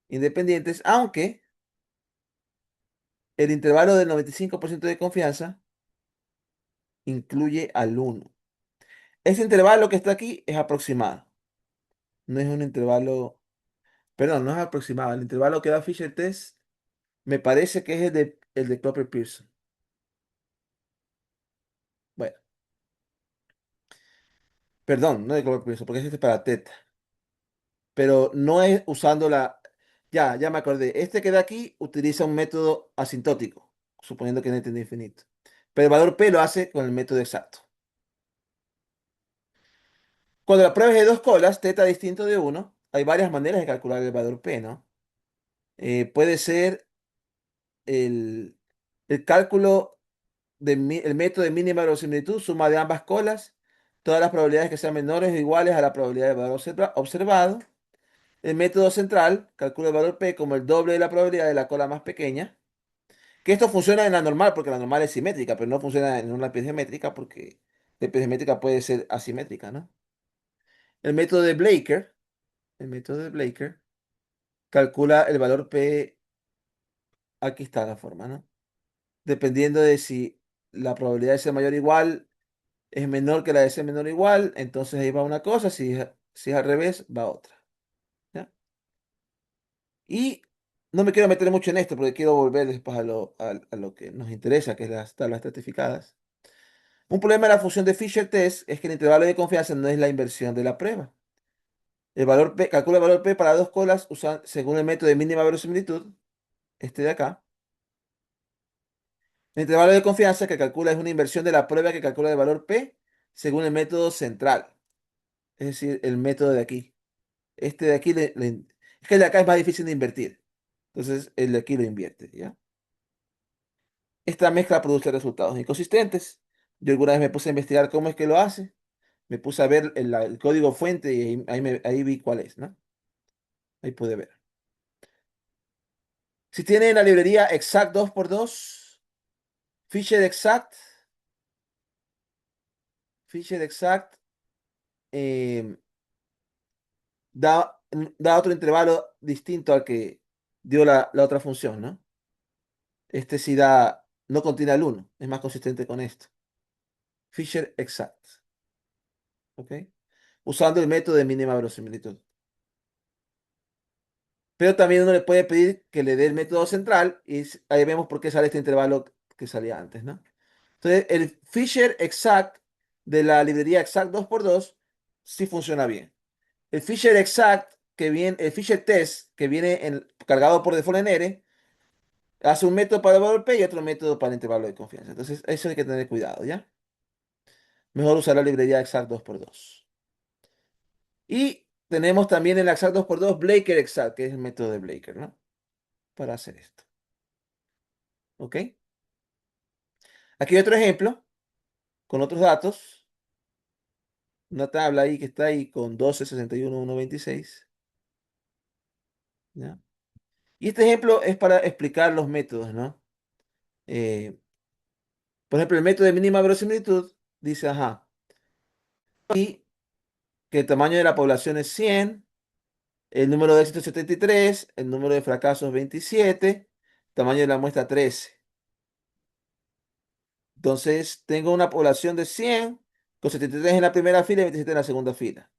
independientes, aunque el intervalo del 95% de confianza incluye al uno. Ese intervalo que está aquí es aproximado. No es un intervalo, perdón, no es aproximado. El intervalo que da Fisher Test me parece que es el de Clopper-Pearson. Bueno, perdón, no de Clopper-Pearson, porque este es para teta. Pero no es usando ya me acordé. Este que da aquí utiliza un método asintótico, suponiendo que n tiene infinito. Pero el valor P lo hace con el método exacto. Cuando la prueba es de 2 colas, teta distinto de uno, hay varias maneras de calcular el valor P, ¿no? Puede ser el, el cálculo el método de mínima verosimilitud, suma de ambas colas, todas las probabilidades que sean menores o iguales a la probabilidad del valor observado. El método central calcula el valor P como el doble de la probabilidad de la cola más pequeña. Que esto funciona en la normal porque la normal es simétrica, pero no funciona en una epidgeométrica porque la epidgeométrica puede ser asimétrica, ¿no? El método de Blaker, el método de Blaker calcula el valor P, aquí está la forma, ¿no? Dependiendo de si la probabilidad de ser mayor o igual es menor que la de ser menor o igual, entonces ahí va una cosa, si es al revés, va otra. ¿Ya? Y no me quiero meter mucho en esto porque quiero volver después a lo que nos interesa, que es las tablas estratificadas. Un problema de la función de Fisher test es que el intervalo de confianza no es la inversión de la prueba. El valor P, calcula el valor P para 2 colas según el método de mínima verosimilitud, este de acá. El intervalo de confianza que calcula es una inversión de la prueba que calcula el valor P según el método central, es decir, el método de aquí. Este de aquí, es que el de acá es más difícil de invertir. Entonces, el de aquí lo invierte, ¿ya? Esta mezcla produce resultados inconsistentes. Yo alguna vez me puse a investigar cómo es que lo hace. Me puse a ver el código fuente y ahí vi cuál es, ¿no? Ahí pude ver. Si tiene la librería exact 2x2, Fisher exact, Fisher exact, eh, da otro intervalo distinto al que dio la otra función, ¿no? Este sí da, no contiene al uno, es más consistente con esto. Fisher exact, ¿ok? Usando el método de mínima verosimilitud. Pero también uno le puede pedir que le dé el método central y ahí vemos por qué sale este intervalo que salía antes, ¿no? Entonces, el Fisher exact de la librería exact 2x2 sí funciona bien. El Fisher exact que viene, el Fisher test que viene cargado por default en R, hace un método para el valor P y otro método para el intervalo de confianza. Entonces, eso hay que tener cuidado, ¿ya? Mejor usar la librería exact 2x2. Y tenemos también el exact 2x2 Blaker exact, que es el método de Blaker, ¿no? Para hacer esto. ¿Ok? Aquí hay otro ejemplo con otros datos. Una tabla ahí que está ahí con 12, 61, 1, 26. ¿Ya? Y este ejemplo es para explicar los métodos, ¿no? Eh, por ejemplo, el método de mínima verosimilitud dice, ajá, y que el tamaño de la población es 100, el número de éxitos 73, el número de fracasos 27, tamaño de la muestra 13. Entonces, tengo una población de 100 con 73 en la primera fila y 27 en la segunda fila.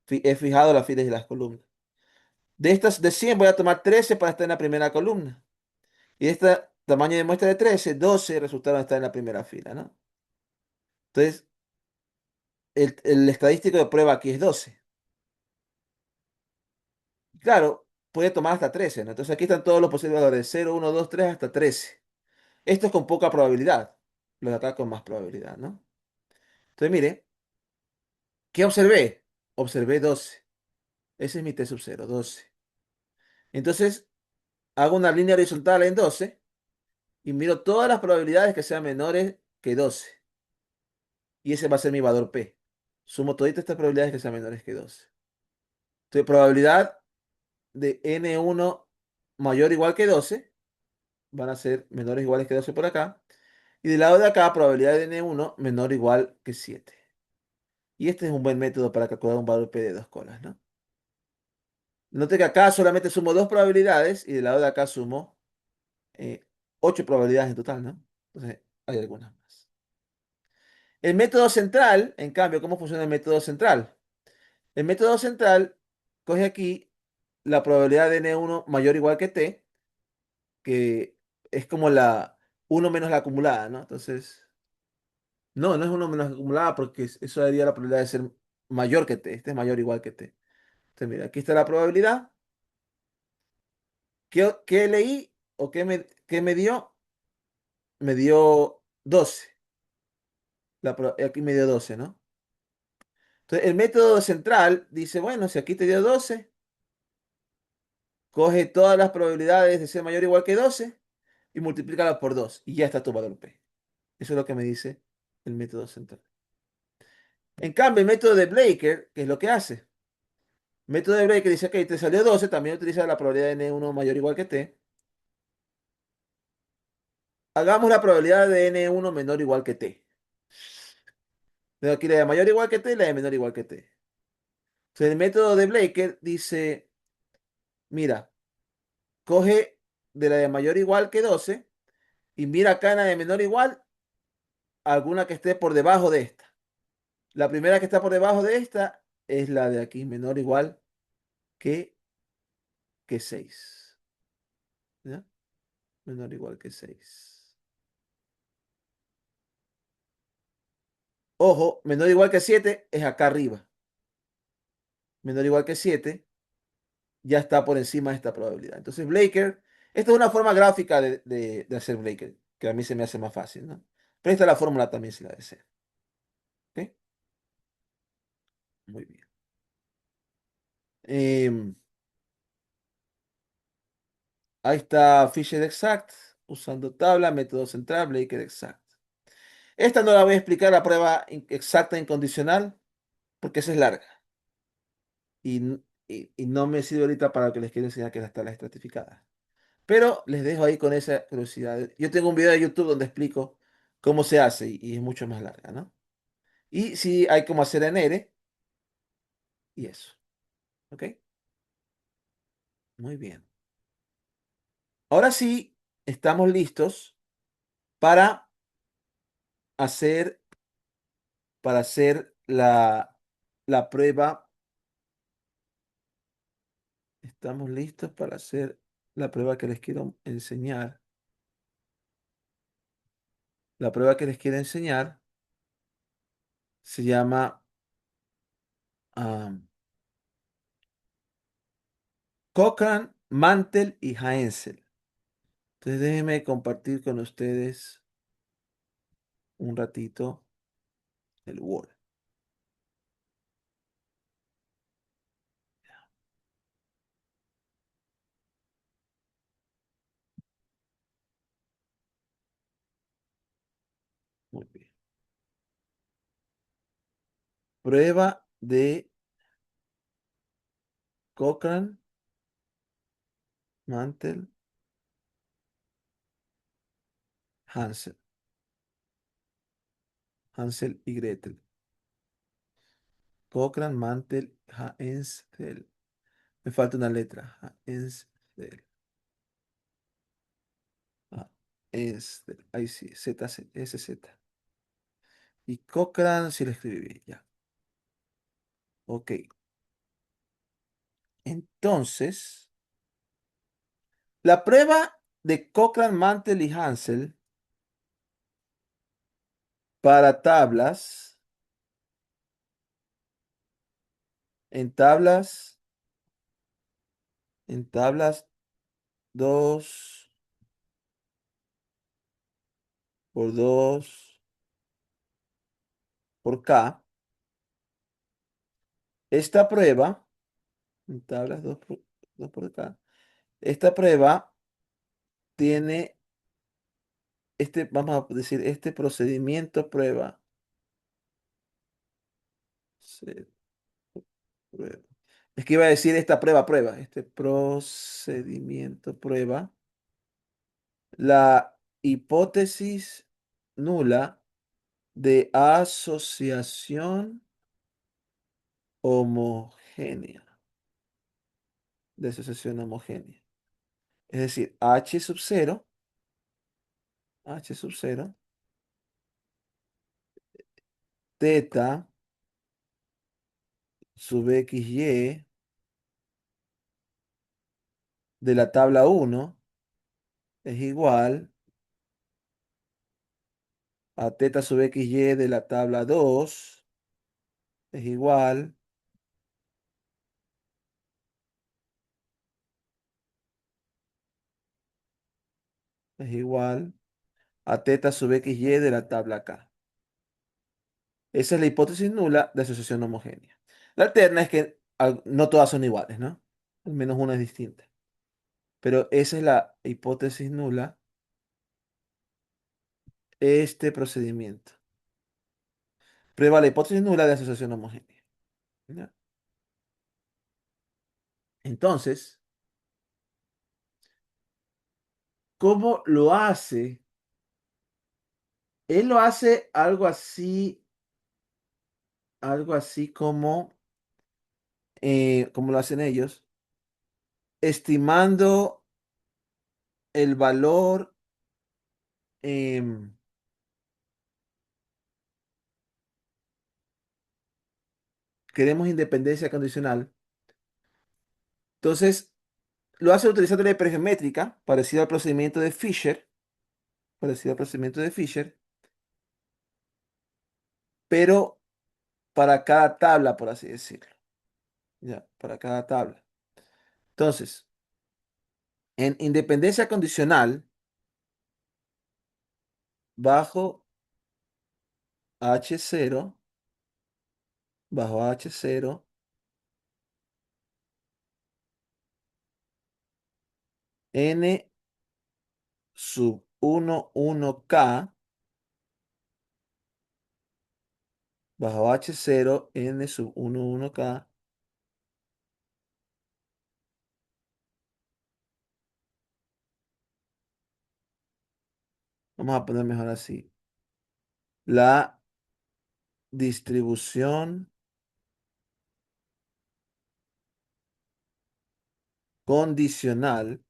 He fijado las filas y las columnas. De estas de 100 voy a tomar 13 para estar en la primera columna. Y de este tamaño de muestra de 13, 12 resultaron estar en la primera fila, ¿no? Entonces, el estadístico de prueba aquí es 12. Claro, puede tomar hasta 13, ¿no? Entonces aquí están todos los posibles valores, 0, 1, 2, 3 hasta 13. Esto es con poca probabilidad. Los de acá con más probabilidad, ¿no? Entonces, mire, ¿qué observé? Observé 12. Ese es mi T sub 0, 12. Entonces, hago una línea horizontal en 12 y miro todas las probabilidades que sean menores que 12. Y ese va a ser mi valor P. Sumo todas estas probabilidades que sean menores que 12. Entonces, probabilidad de N1 mayor o igual que 12 van a ser menores o iguales que 12 por acá. Y del lado de acá, probabilidad de N1 menor o igual que 7. Y este es un buen método para calcular un valor P de dos colas, ¿no? Note que acá solamente sumo dos probabilidades y del lado de acá sumo 8 probabilidades en total, ¿no? Entonces, hay algunas más. El método central, en cambio, ¿cómo funciona el método central? El método central coge aquí la probabilidad de N1 mayor o igual que T, que es como la uno menos la acumulada, ¿no? Entonces, no es uno menos la acumulada porque eso daría la probabilidad de ser mayor que T. Este es mayor o igual que T. Entonces, mira, aquí está la probabilidad. ¿Qué leí o qué me dio? Me dio 12. Aquí me dio 12, ¿no? Entonces, el método central dice, bueno, si aquí te dio 12, coge todas las probabilidades de ser mayor o igual que 12 y multiplícalas por 2 y ya está tu valor P. Eso es lo que me dice el método central. En cambio, el método de Blaker, ¿qué es lo que hace? El método de Blaker dice, ok, te salió 12, también utiliza la probabilidad de N1 mayor o igual que T. Hagamos la probabilidad de N1 menor o igual que T. Tengo aquí la de mayor o igual que T y la de menor o igual que T. Entonces, el método de Blaker dice, mira, coge de la de mayor o igual que 12 y mira acá en la de menor o igual alguna que esté por debajo de esta. La primera que está por debajo de esta es la de aquí, menor o igual que, que 6. ¿Ya? Menor o igual que 6. Ojo, menor o igual que 7 es acá arriba. Menor o igual que 7 ya está por encima de esta probabilidad. Entonces, Blaker, esta es una forma gráfica de hacer Blaker, que a mí se me hace más fácil, ¿no? Pero esta es la fórmula también si la desea. ¿Ok? Muy bien. Em, Ahí está Fisher Exact, usando tabla, método central, Blaker Exact. Esta no la voy a explicar, la prueba exacta e incondicional, porque esa es larga. Y no me sirve ahorita para lo que les quiero enseñar, que es las tablas estratificadas. Pero les dejo ahí con esa curiosidad. Yo tengo un video de YouTube donde explico cómo se hace y es mucho más larga, ¿no? Y sí hay cómo hacer en R y eso. ¿Ok? Muy bien. Ahora sí, estamos listos para hacer, para hacer la prueba. Estamos listos para hacer la prueba que les quiero enseñar. La prueba que les quiero enseñar se llama Cochrane, Mantel y Haensel. Entonces déjenme compartir con ustedes un ratito el Word. Muy bien. Prueba de Cochrane, Mantel, Hansel. Hansel y Gretel. Cochrane, Mantel, Haensel. Me falta una letra. Haensel. Haensel. Ahí sí, Z, S, Z. Y Cochrane sí lo escribí bien, ya. Ok. Entonces, la prueba de Cochrane, Mantel y Hansel para tablas, en tablas, en tablas 2 por 2 por K. Esta prueba, en tablas 2 por K, esta prueba tiene vamos a decir, este procedimiento prueba. Se prueba. Es que iba a decir esta prueba, este procedimiento prueba la hipótesis nula de asociación homogénea, de asociación homogénea. Es decir, H sub 0, teta sub XY de la tabla 1 es igual a teta sub XY de la tabla 2 es igual es igual a teta sub XY de la tabla K. Esa es la hipótesis nula de asociación homogénea. La alterna es que no todas son iguales, ¿no? Al menos una es distinta. Pero esa es la hipótesis nula, este procedimiento. Prueba la hipótesis nula de asociación homogénea. ¿Ya? Entonces, ¿cómo lo hace? Él lo hace algo así como lo hacen ellos, estimando el valor, em, queremos independencia condicional. Entonces, lo hace utilizando la hipergeométrica, parecido al procedimiento de Fisher, pero para cada tabla, por así decirlo. Ya, para cada tabla. Entonces, en independencia condicional, bajo H0, bajo H0, N sub 1, 1K bajo h cero n sub 1, 1k. Vamos a poner mejor así. La distribución condicional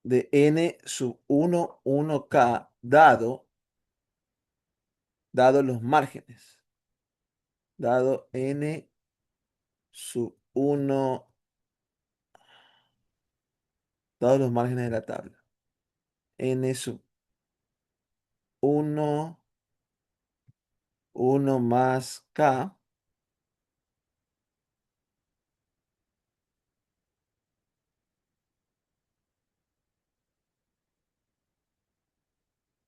de n sub 1, 1k dado los márgenes, dado n sub 1, dado los márgenes de la tabla. N sub 1, 1 más k,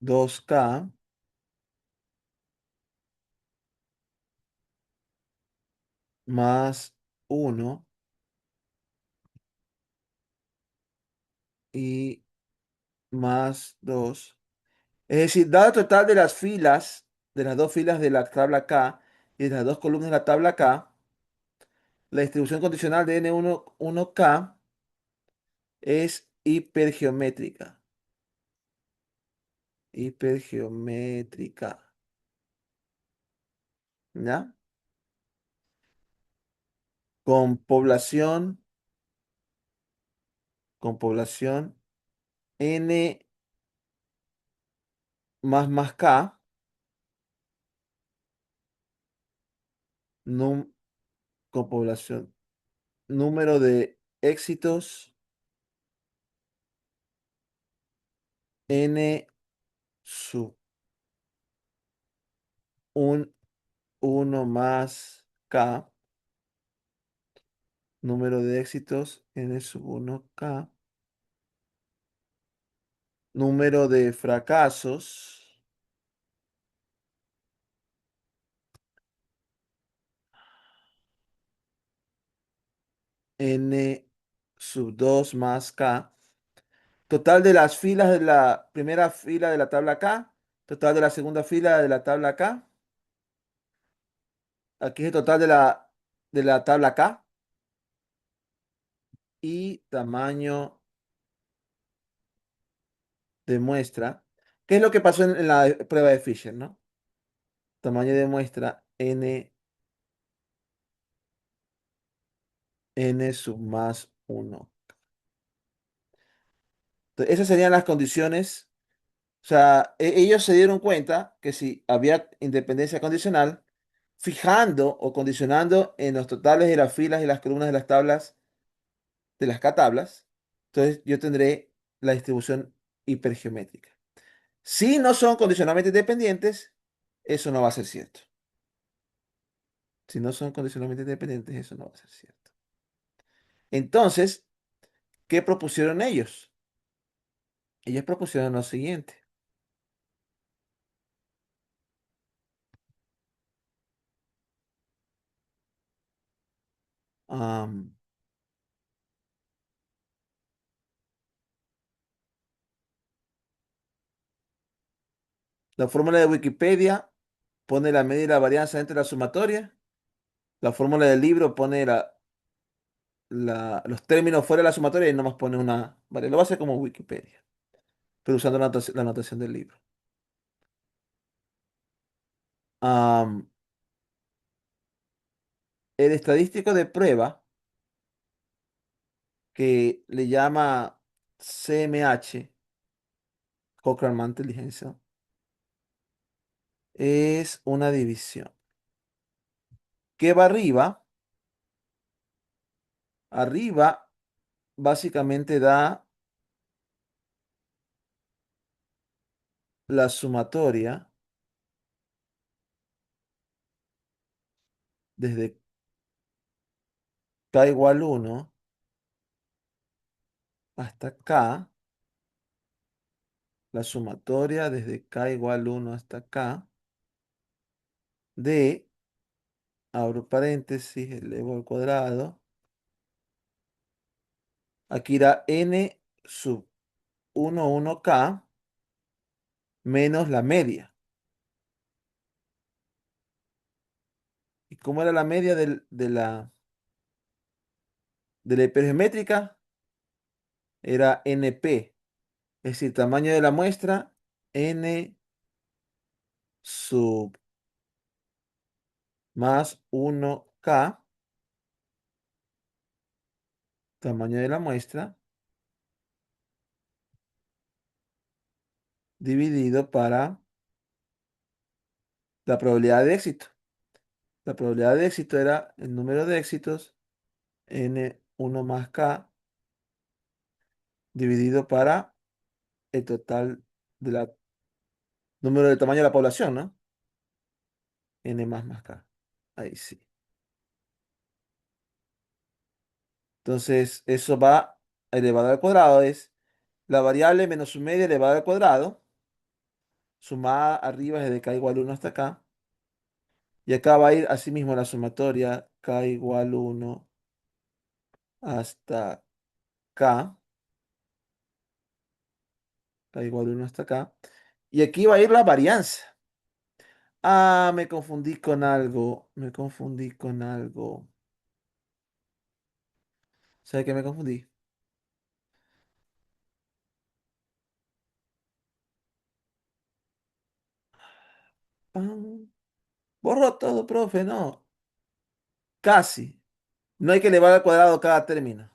2k más 1 y más 2. Es decir, dado el total de las filas, de las dos filas de la tabla K y de las dos columnas de la tabla K, la distribución condicional de N1, 1K es hipergeométrica. Hipergeométrica. ¿Ya? Con población, con población N más K, num- con población, número de éxitos N sub un 1 más K, número de éxitos N sub 1K, número de fracasos N sub 2 más K, total de las filas de la primera fila de la tabla K, total de la segunda fila de la tabla K, aquí es el total de la tabla K y tamaño de muestra. ¿Qué es lo que pasó en la prueba de Fisher, no? Tamaño de muestra n sub más 1. Entonces, esas serían las condiciones. O sea, ellos se dieron cuenta que si había independencia condicional, fijando o condicionando en los totales de las filas y las columnas de las tablas, de las K-tablas, entonces yo tendré la distribución hipergeométrica. Si no son condicionalmente independientes, eso no va a ser cierto. Si no son condicionalmente independientes, eso no va a ser cierto. Entonces, ¿qué propusieron ellos? Ellos propusieron lo siguiente. Am, la fórmula de Wikipedia pone la medida y la varianza entre la sumatoria. La fórmula del libro pone los términos fuera de la sumatoria y nomás pone una. Vale, lo va a hacer como Wikipedia, pero usando la notación del libro. Am, el estadístico de prueba, que le llama CMH, Cochrane Mantel Intelligence, es una división. ¿Qué va arriba? Arriba básicamente da la sumatoria desde k igual 1 hasta k, la sumatoria desde k igual 1 hasta k de, abro paréntesis, elevo al cuadrado, aquí irá n sub 1, 1k menos la media. ¿Cómo era la media de la hipergeométrica? Era NP, es decir, tamaño de la muestra, N sub más 1K, tamaño de la muestra, dividido para la probabilidad de éxito. La probabilidad de éxito era el número de éxitos, N1 más K, dividido para el total de la número de tamaño de la población, ¿no? N más K. Ahí sí. Entonces, eso va elevado al cuadrado, es la variable menos su media elevada al cuadrado, sumada arriba desde k igual 1 hasta acá. Y acá va a ir asimismo la sumatoria k igual 1 hasta k, k igual 1 hasta acá. Y aquí va a ir la varianza. Ah, me confundí con algo. Me confundí con algo. ¿Sabe qué me confundí? Pam. Borró todo, profe, no. Casi. No hay que elevar al cuadrado cada término.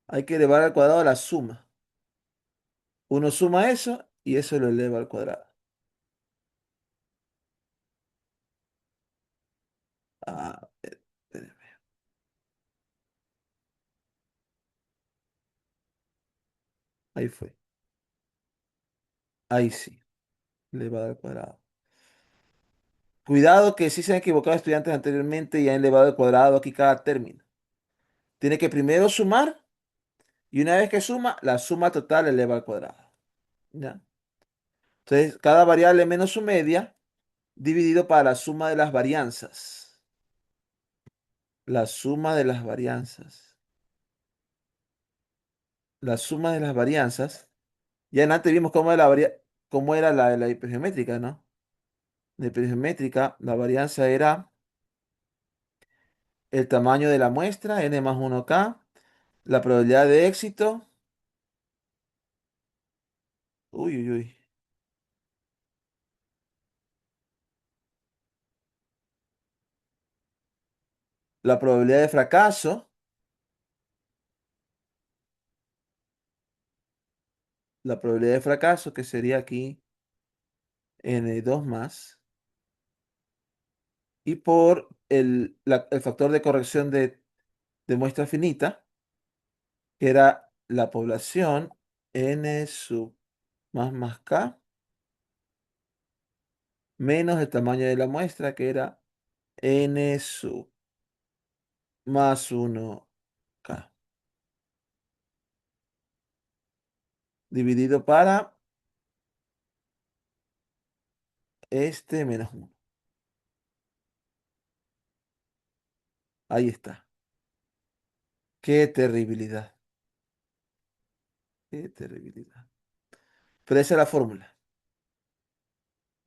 Hay que elevar al cuadrado la suma. Uno suma eso y eso lo eleva al cuadrado. Ah, espéreme. Ahí fue. Ahí sí. Elevado al cuadrado. Cuidado que si se han equivocado estudiantes anteriormente y han elevado al cuadrado aquí cada término. Tiene que primero sumar y una vez que suma, la suma total eleva al cuadrado. ¿Ya? Entonces, cada variable menos su media dividido para la suma de las varianzas. La suma de las varianzas. La suma de las varianzas. Ya en antes vimos cómo era la hipergeométrica, ¿no? La hipergeométrica, la varianza era el tamaño de la muestra, n más 1K, la probabilidad de éxito. Uy, uy, uy. La probabilidad de fracaso. La probabilidad de fracaso, que sería aquí n2 más. Y por el factor de corrección de muestra finita, que era la población n sub más k, menos el tamaño de la muestra, que era n sub más 1K, dividido para este menos 1. Ahí está. Qué terribilidad. Qué terribilidad. Pero esa es la fórmula.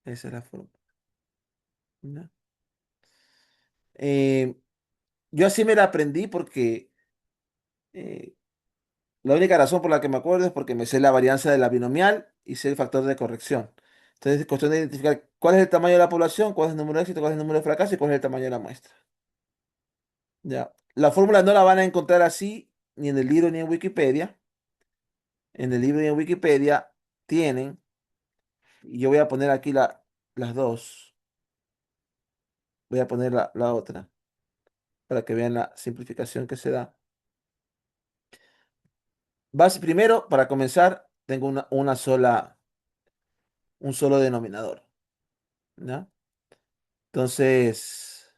Esa es la fórmula. ¿No? Eh, yo así me la aprendí porque eh, la única razón por la que me acuerdo es porque me sé la varianza de la binomial y sé el factor de corrección. Entonces es cuestión de identificar cuál es el tamaño de la población, cuál es el número de éxito, cuál es el número de fracaso y cuál es el tamaño de la muestra. Ya. La fórmula no la van a encontrar así ni en el libro ni en Wikipedia. En el libro y en Wikipedia tienen, y yo voy a poner aquí las dos. Voy a poner la otra para que vean la simplificación que se da. Primero, para comenzar, tengo un solo denominador. ¿Ya? Entonces,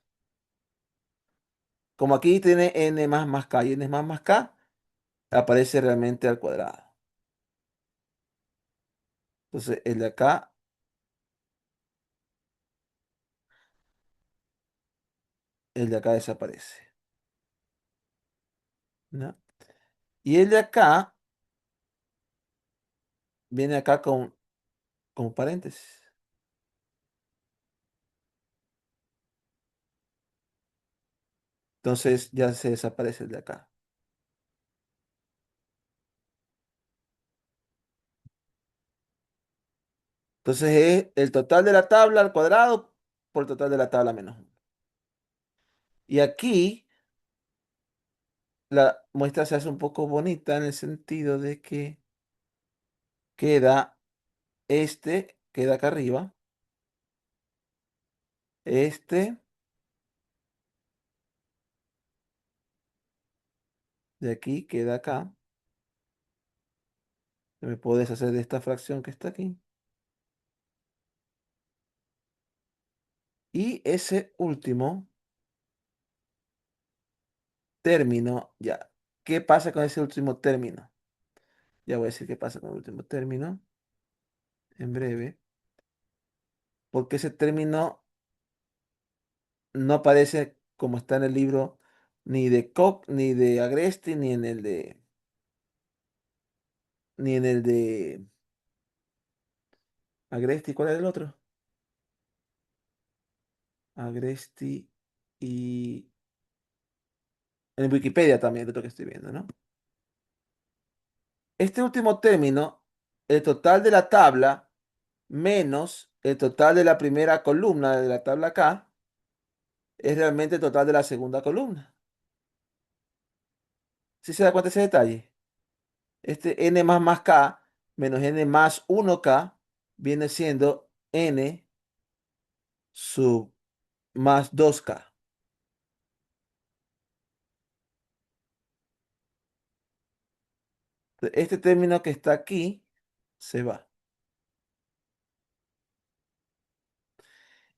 como aquí tiene n más k y n más k, aparece realmente al cuadrado. Entonces, el de acá desaparece. ¿Ya? Y el de acá viene acá con paréntesis. Entonces ya se desaparece el de acá. Entonces es el total de la tabla al cuadrado por el total de la tabla menos uno. Y aquí la muestra se hace un poco bonita en el sentido de que queda queda acá arriba, este de aquí queda acá. Me puedo deshacer de esta fracción que está aquí. Y ese último término, ya. ¿Qué pasa con ese último término? Ya voy a decir qué pasa con el último término en breve. Porque ese término no aparece como está en el libro ni de Koch, ni de Agresti, ni en el de Agresti. ¿Cuál es el otro? Agresti y en Wikipedia también, el otro que estoy viendo, ¿no? Este último término, el total de la tabla menos el total de la primera columna de la tabla K, es realmente el total de la segunda columna. ¿Sí se da cuenta ese detalle? Este n más k menos n más 1k viene siendo n sub más 2k. Este término que está aquí se va.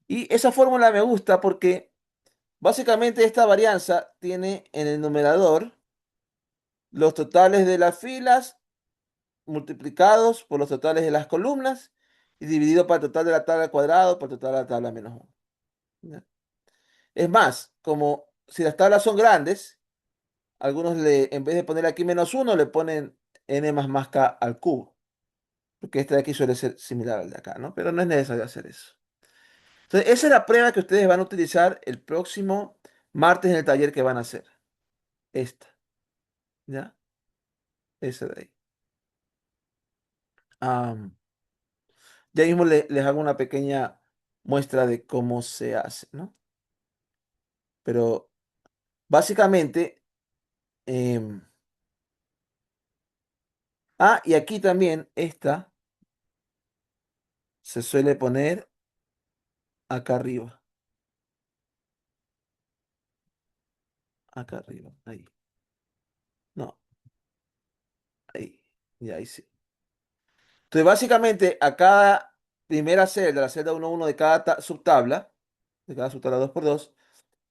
Y esa fórmula me gusta porque básicamente esta varianza tiene en el numerador los totales de las filas multiplicados por los totales de las columnas y dividido por el total de la tabla al cuadrado por el total de la tabla menos 1. ¿Ya? Es más, como si las tablas son grandes, algunos en vez de poner aquí menos 1, le ponen n más k al cubo, porque este de aquí suele ser similar al de acá, ¿no? Pero no es necesario hacer eso. Entonces, esa es la prueba que ustedes van a utilizar el próximo martes en el taller que van a hacer. Esta, ¿ya? Esa de ahí. Am, ya mismo les hago una pequeña muestra de cómo se hace, ¿no? Pero básicamente, em, y aquí también esta se suele poner acá arriba, ahí. No, ahí, y ahí sí. Entonces, básicamente, a cada primera celda, la celda 1 de cada subtabla, de cada subtabla 2 por 2,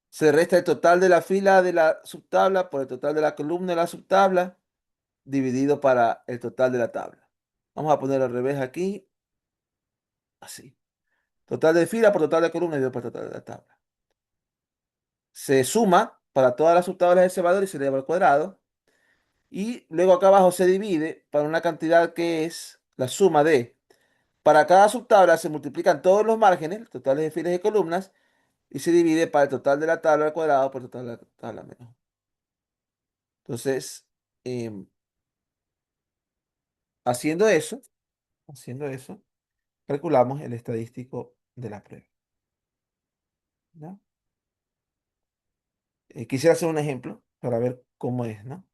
se resta el total de la fila de la subtabla por el total de la columna de la subtabla, dividido para el total de la tabla. Vamos a poner al revés aquí, así. Total de fila por total de columna dividido por el total de la tabla. Se suma para todas las subtablas de ese valor y se eleva al cuadrado. Y luego acá abajo se divide para una cantidad que es la suma de. Para cada subtabla se multiplican todos los márgenes, totales de filas y columnas, y se divide para el total de la tabla al cuadrado por el total de la tabla menos. Entonces, em, haciendo eso, haciendo eso, calculamos el estadístico de la prueba. ¿Ya? Quisiera hacer un ejemplo para ver cómo es, ¿no?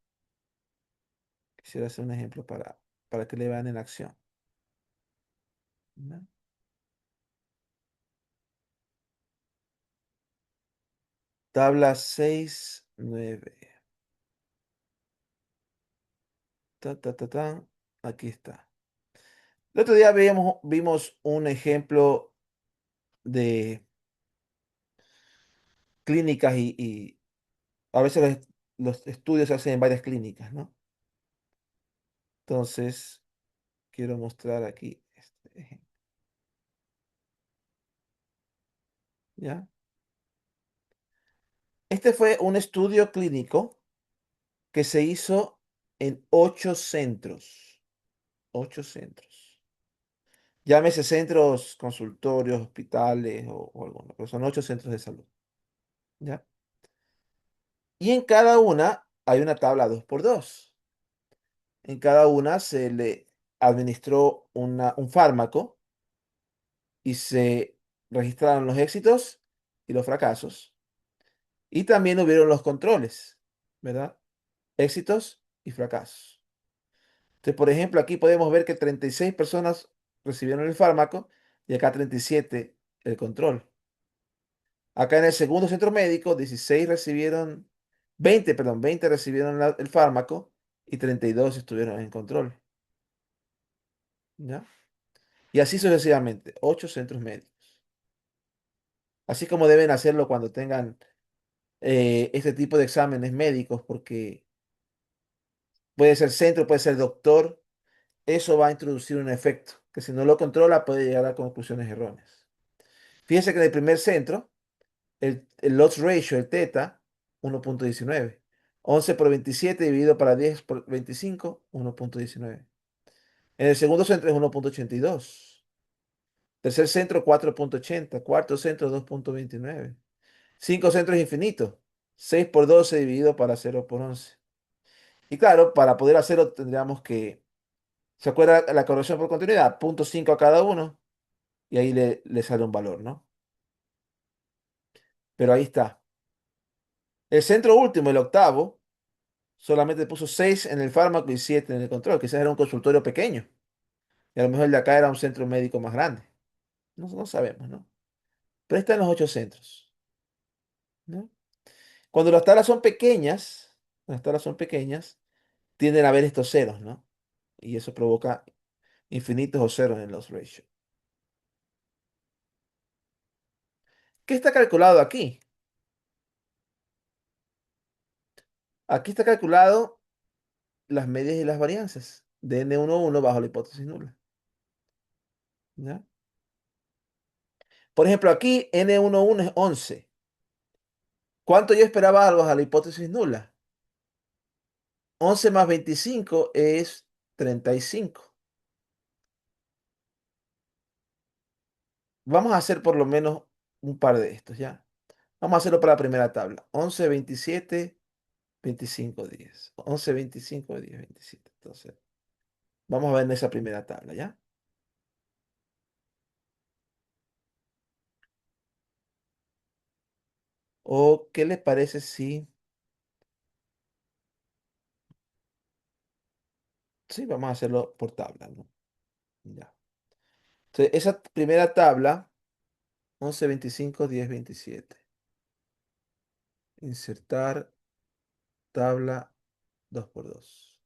Quisiera hacer un ejemplo para que le vean en acción. ¿Ya? Tabla 6, 9. Aquí está. El otro día vimos un ejemplo de clínicas y a veces los estudios se hacen en varias clínicas, ¿no? Entonces, quiero mostrar aquí este ejemplo. ¿Ya? Este fue un estudio clínico que se hizo en 8 centros. 8 centros. Llámese centros, consultorios, hospitales o alguno, pero son 8 centros de salud. ¿Ya? Y en cada una hay una tabla 2x2. En cada una se le administró un fármaco y se registraron los éxitos y los fracasos. Y también hubieron los controles, ¿verdad? Éxitos y fracasos. Entonces, por ejemplo, aquí podemos ver que 36 personas recibieron el fármaco y acá 37 el control. Acá en el segundo centro médico, 16 recibieron, 20, perdón, 20 recibieron el fármaco y 32 estuvieron en control, ¿ya? Y así sucesivamente, 8 centros médicos. Así como deben hacerlo cuando tengan este tipo de exámenes médicos, porque puede ser centro, puede ser doctor, eso va a introducir un efecto, que si no lo controla puede llegar a conclusiones erróneas. Fíjense que en el primer centro, el loss ratio, el teta, 1.19. 11 por 27 dividido para 10 por 25, 1.19. En el segundo centro es 1.82. Tercer centro, 4.80. Cuarto centro, 2.29. Cinco centros infinitos. 6 por 12 dividido para 0 por 11. Y claro, para poder hacerlo tendríamos que, ¿se acuerda la corrección por continuidad? 0.5 a cada uno y ahí le sale un valor, ¿no? Pero ahí está. El centro último, el octavo, solamente puso 6 en el fármaco y 7 en el control. Quizás era un consultorio pequeño. Y a lo mejor el de acá era un centro médico más grande. No, no sabemos, ¿no? Pero están los 8 centros, ¿no? Cuando las tablas son pequeñas, las tablas son pequeñas, tienden a haber estos ceros, ¿no? Y eso provoca infinitos o ceros en los ratios. ¿Qué está calculado aquí? Aquí está calculado las medias y las varianzas de N11 bajo la hipótesis nula, ¿ya? Por ejemplo, aquí N11 es 11. ¿Cuánto yo esperaba algo a la hipótesis nula? 11 más 25 es 35. Vamos a hacer por lo menos un par de estos, ¿ya? Vamos a hacerlo para la primera tabla. 11, 27, 25, 10. 11, 25, 10, 27. Entonces, vamos a ver en esa primera tabla, ¿ya? ¿O qué les parece si... Sí, vamos a hacerlo por tabla, ¿no? Ya. Entonces, esa primera tabla, 11, 25, 10, 27. Insertar tabla 2x2.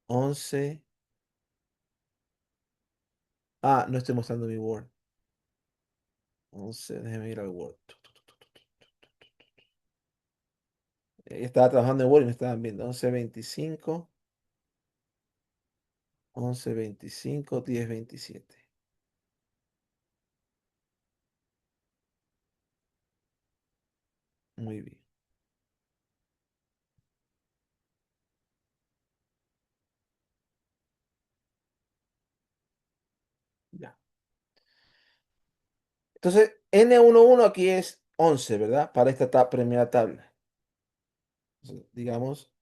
11. Ah, no estoy mostrando mi Word. 11, déjeme ir al Word. Estaba trabajando en Word y me estaban viendo. 11, 25. 11, 25, 10, 27. Muy bien. Ya. Entonces, N11 aquí es 11, ¿verdad? Para esta primera tabla. Entonces, digamos,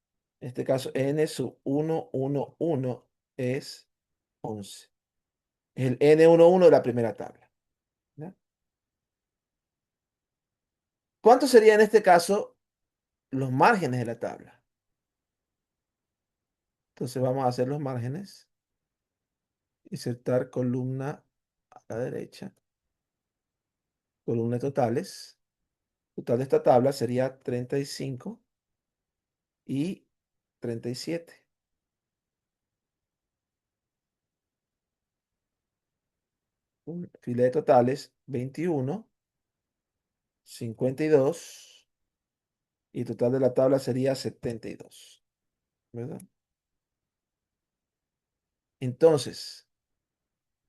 en este caso, N sub 111 es 11. Es el N11 de la primera tabla, ¿ya? ¿Cuánto sería en este caso los márgenes de la tabla? Entonces vamos a hacer los márgenes. Insertar columna a la derecha. Columna de totales. Total de esta tabla sería 35 y 37. Fila de totales 21, 52 y total de la tabla sería 72, ¿verdad? Entonces,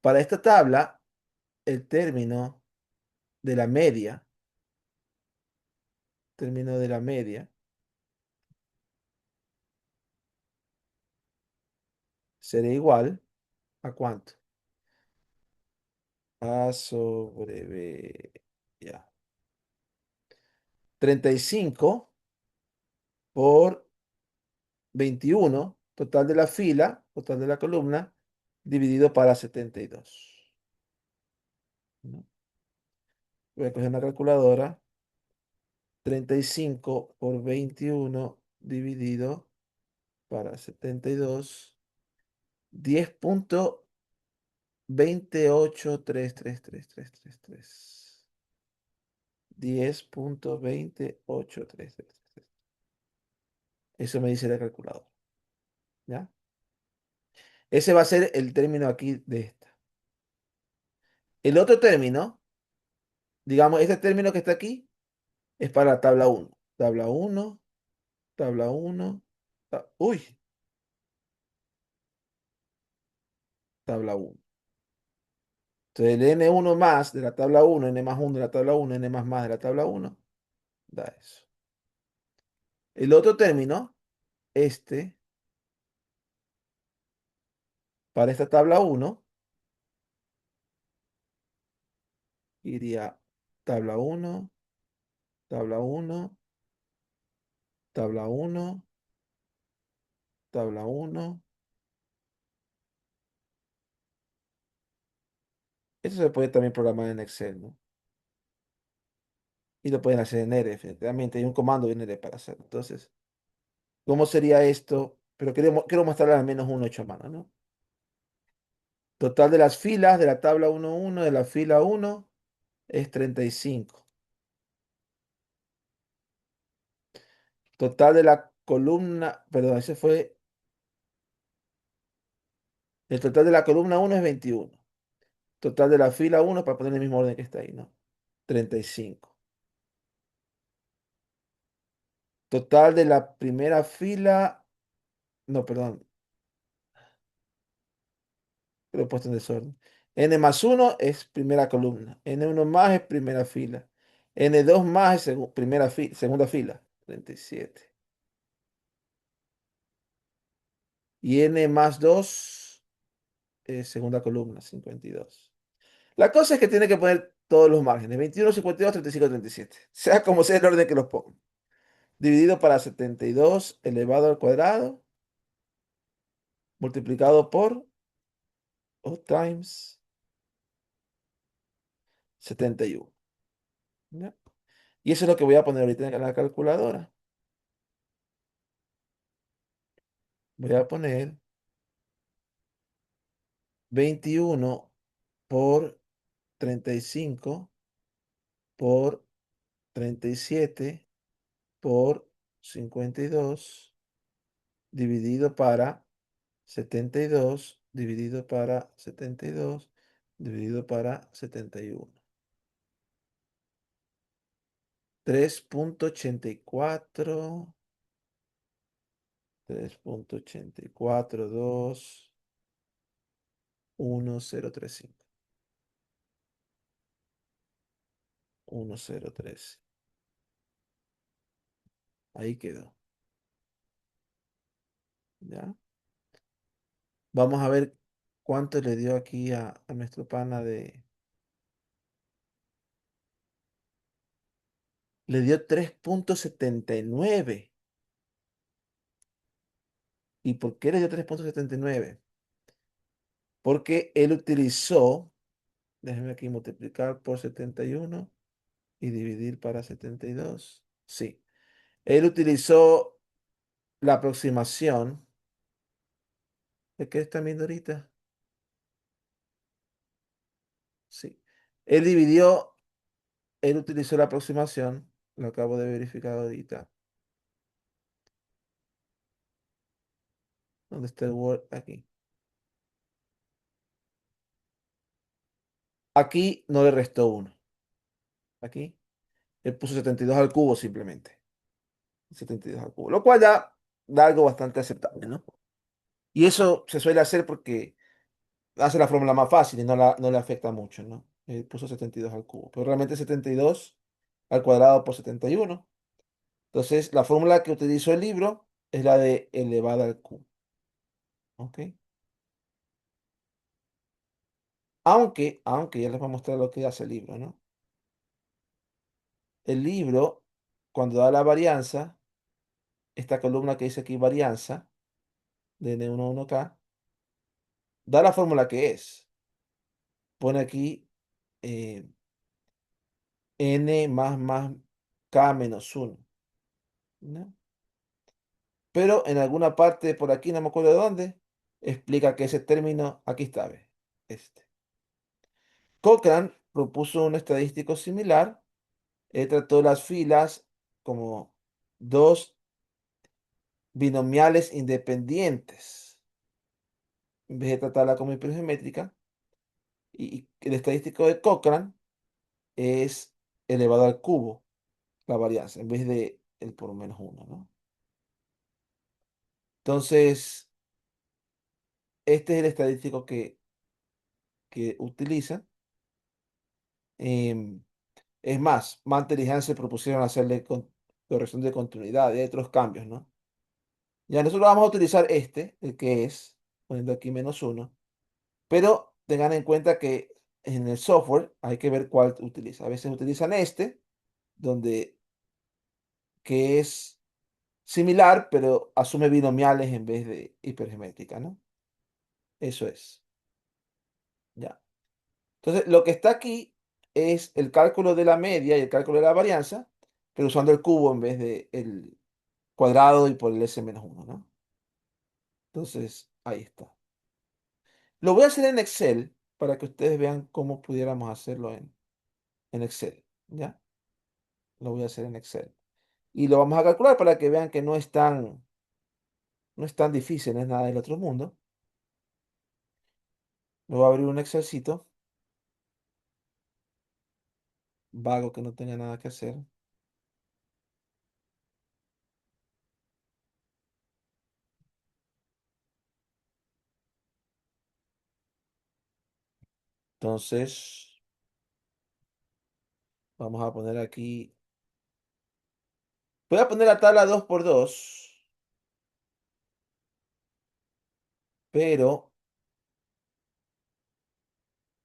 para esta tabla, el término de la media sería igual a ¿cuánto? A sobre B, ya. 35 por 21, total de la fila, total de la columna, dividido para 72. ¿No? Voy a coger una calculadora. 35 por 21 dividido para 72. 10.2833333. 10.28333. Eso me dice la calculadora. ¿Ya? Ese va a ser el término aquí de esta. El otro término, digamos, este término que está aquí, es para la tabla uno. Tabla uno, tabla uno, uy, tabla uno. Entonces el n1 más de la tabla uno, n más 1 de la tabla uno, n más de la tabla uno, da eso. El otro término, este, para esta tabla uno, iría tabla uno, tabla uno, tabla uno, tabla uno. Eso se puede también programar en Excel, ¿no? Y lo pueden hacer en R, efectivamente. Hay un comando en R para hacerlo. Entonces, ¿cómo sería esto? Pero quiero mostrarle al menos uno hecho a mano, ¿no? Total de las filas de la tabla 1.1 de la fila uno es 35. Total de la columna, perdón, ese fue, el total de la columna uno es 21. Total de la fila uno para poner el mismo orden que está ahí, ¿no? 35. Total de la primera fila, no, perdón, lo he puesto en desorden. N más uno es primera columna. N1 más es primera fila. N2 más es segunda fila. 37. Y N más 2 es segunda columna. 52. La cosa es que tiene que poner todos los márgenes. 21, 52, 35, 37. Sea como sea el orden que los ponga. Dividido para 72 elevado al cuadrado. Multiplicado por o times 71. ¿Ya? Y eso es lo que voy a poner ahorita en la calculadora. Voy a poner 21 por 35 por 37 por 52 dividido para 72 dividido para 72 dividido para 71. 3.84, 3.842, 1035, 1013. Ahí quedó. ¿Ya? Vamos a ver cuánto le dio aquí a nuestro pana de... Le dio 3.79. ¿Y por qué le dio 3.79? Porque él utilizó, déjenme aquí multiplicar por 71 y dividir para 72. Sí, él utilizó la aproximación. ¿De qué están viendo ahorita? Sí. Él dividió, él utilizó la aproximación, lo acabo de verificar ahorita. ¿Dónde está el Word? Aquí. Aquí no le restó uno. Aquí. Él puso 72 al cubo simplemente. 72 al cubo. Lo cual ya da algo bastante aceptable, ¿no? Y eso se suele hacer porque hace la fórmula más fácil y no le afecta mucho, ¿no? Él puso 72 al cubo. Pero realmente 72 al cuadrado por 71. Entonces, la fórmula que utilizó el libro es la de elevada al cubo. ¿Ok? Aunque ya les voy a mostrar lo que hace el libro, ¿no? El libro, cuando da la varianza, esta columna que dice aquí varianza de N11K, da la fórmula que es. Pone aquí eh, N más K menos uno, ¿no? Pero en alguna parte por aquí, no me acuerdo de dónde, explica que ese término, aquí está, ¿ve? Este. Cochrane propuso un estadístico similar. Él trató las filas como dos binomiales independientes, en vez de tratarla como hipergeométrica. Y el estadístico de Cochrane es elevado al cubo, la varianza, en vez de el por menos uno, ¿no? Entonces, este es el estadístico que utiliza. Em, es más, Mantel y Hansel propusieron hacerle corrección de continuidad y otros cambios, ¿no? Ya nosotros vamos a utilizar este, el que es, poniendo aquí menos uno, pero tengan en cuenta que en el software hay que ver cuál utiliza. A veces utilizan este, donde que es similar, pero asume binomiales en vez de hipergeométrica, ¿no? Eso es, ya. Entonces, lo que está aquí es el cálculo de la media y el cálculo de la varianza, pero usando el cubo en vez de el cuadrado y por el S menos uno, ¿no? Entonces, ahí está. Lo voy a hacer en Excel para que ustedes vean cómo pudiéramos hacerlo en Excel, ¿ya? Lo voy a hacer en Excel. Y lo vamos a calcular para que vean que no es tan difícil, no es nada del otro mundo. Me voy a abrir un Excelcito vago que no tenga nada que hacer. Entonces, vamos a poner aquí. Voy a poner la tabla 2 por 2, pero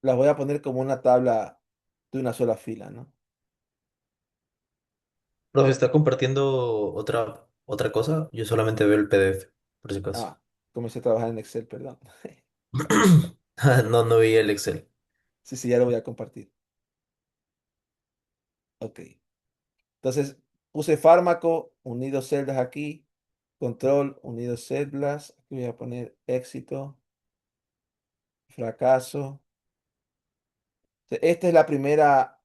las voy a poner como una tabla de una sola fila, ¿no? Profe, ¿está compartiendo otra cosa? Yo solamente veo el PDF, por si acaso. Ah, comencé a trabajar en Excel, perdón. No, no vi el Excel. Sí, sí, ya lo voy a compartir. Ok. Entonces, puse fármaco, unido celdas aquí, control, unido celdas. Aquí voy a poner éxito, fracaso. Esta es la primera.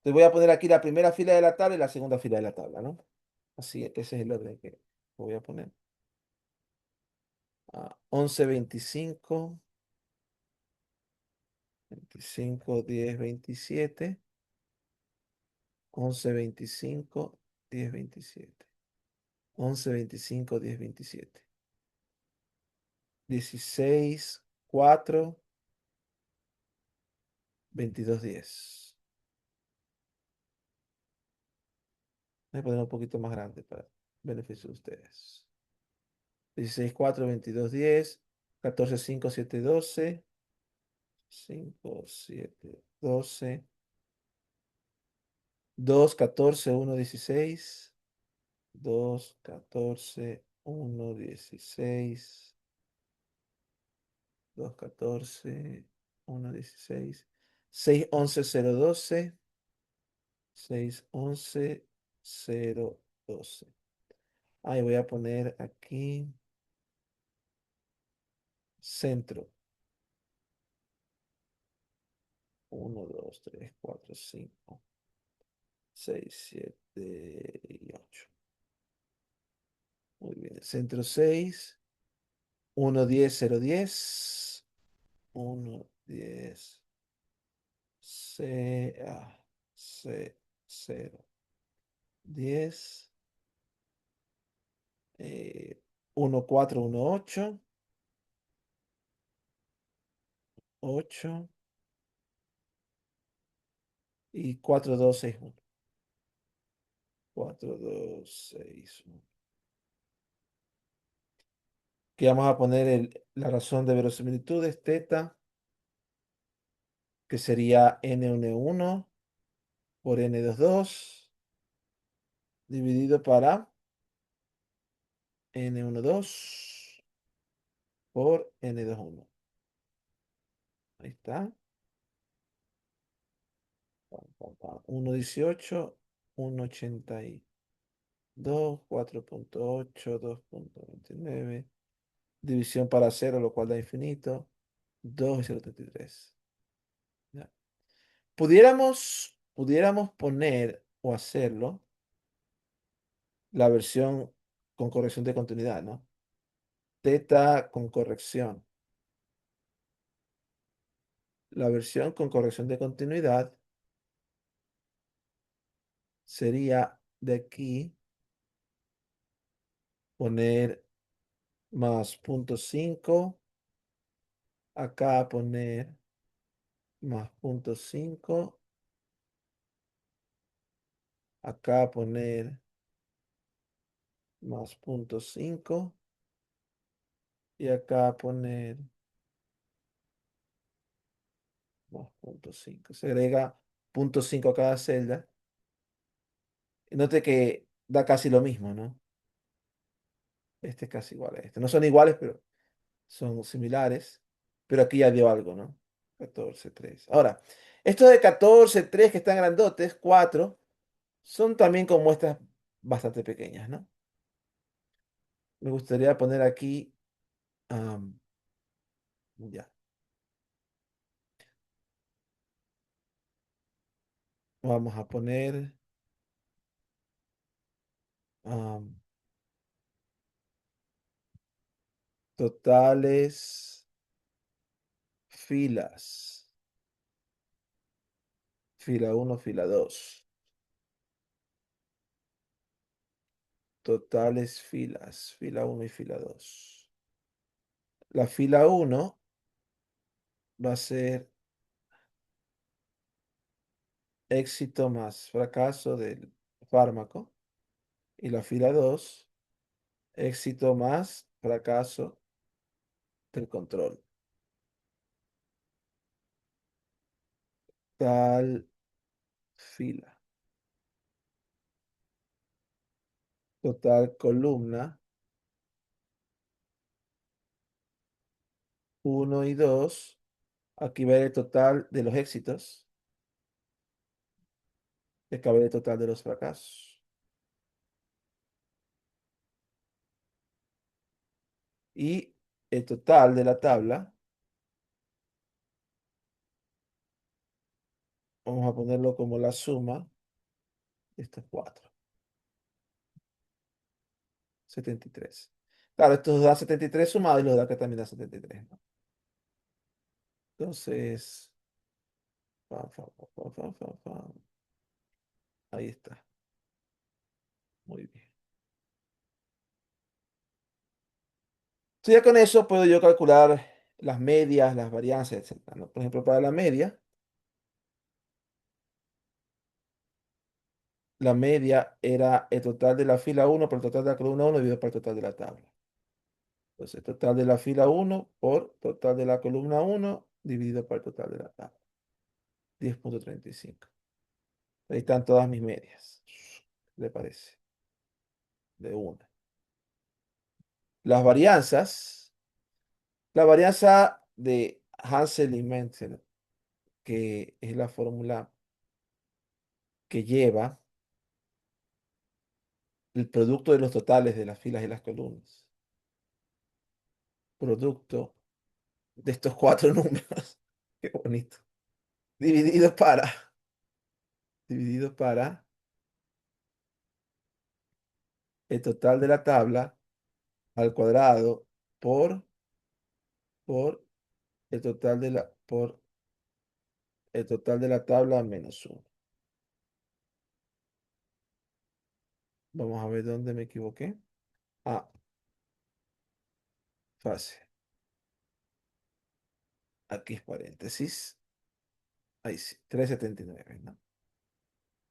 Te voy a poner aquí la primera fila de la tabla y la segunda fila de la tabla, ¿no? Así, ese es el orden que voy a poner. 11, 25, 25, 10, 27, 11, 25, 10, 27, 11, 25, 10, 27, 16, 4, 22, 10. Voy a poner un poquito más grande para beneficio de ustedes. 16, 4, 22, 10, 14, 5, 7, 12, 5, 7, 12, 2, 14, 1, 16, 2, 14, 1, 16, 2, 14, 1, 16, 6, 11, 0, 12, 6, 11, 0, 12. Ahí voy a poner aquí centro. 1, 2, 3, 4, 5, 6, 7 y 8. Muy bien. Centro 6, 1, 10, 0, 10, 1, 10, C, C, 0, 10, 1, 4, 1, 8, 8 y 4, 2, 6, 1. 4, 2, 6, 1. Aquí vamos a poner la razón de verosimilitudes, teta, que sería N1 por n2,2 dividido para n1,2 por n2,1. Ahí está. 1,18, 1,82, 4,8, 2,29. División para cero, lo cual da infinito. 2 y 0,33. Ya. Pudiéramos poner o hacerlo la versión con corrección de continuidad, ¿no? Teta con corrección. La versión con corrección de continuidad sería de aquí poner más 0,5, acá poner más 0,5, acá poner más 0,5 y acá poner más 0,5. Se agrega 0,5 a cada celda. Y note que da casi lo mismo, ¿no? Este es casi igual a este. No son iguales, pero son similares. Pero aquí ya dio algo, ¿no? 14,3. Ahora, estos de 14,3 que están grandotes, 4, son también con muestras bastante pequeñas, ¿no? Me gustaría poner aquí, am, ya, vamos a poner am, totales filas. Fila uno, fila 2. Totales filas, fila uno y fila 2. La fila uno va a ser éxito más fracaso del fármaco. Y la fila 2 éxito más fracaso del control. Tal fila. Total columna uno y 2. Aquí va el total de los éxitos. Y acá va el total de los fracasos. Y el total de la tabla, vamos a ponerlo como la suma de estos cuatro. 73. Claro, estos da 73 sumados y los da que también da 73, ¿no? Entonces, pam, pam, pam, pam, pam, pam, pam. Ahí está. Muy bien. Entonces ya con eso puedo yo calcular las medias, las varianzas, etcétera, ¿no? Por ejemplo, para la media era el total de la fila uno por el total de la columna uno dividido por el total de la tabla. Entonces, total de la fila uno por total de la columna uno dividido por el total de la tabla. 10,35. Ahí están todas mis medias. ¿Qué le parece? De una. Las varianzas, la varianza de Hansel y Menzel, que es la fórmula que lleva el producto de los totales de las filas y las columnas. Producto de estos cuatro números. Qué bonito. Dividido para, dividido para el total de la tabla al cuadrado por por el total de la tabla menos uno. Vamos a ver dónde me equivoqué. Ah, fácil. Aquí es paréntesis. Ahí sí, 3,79, ¿no?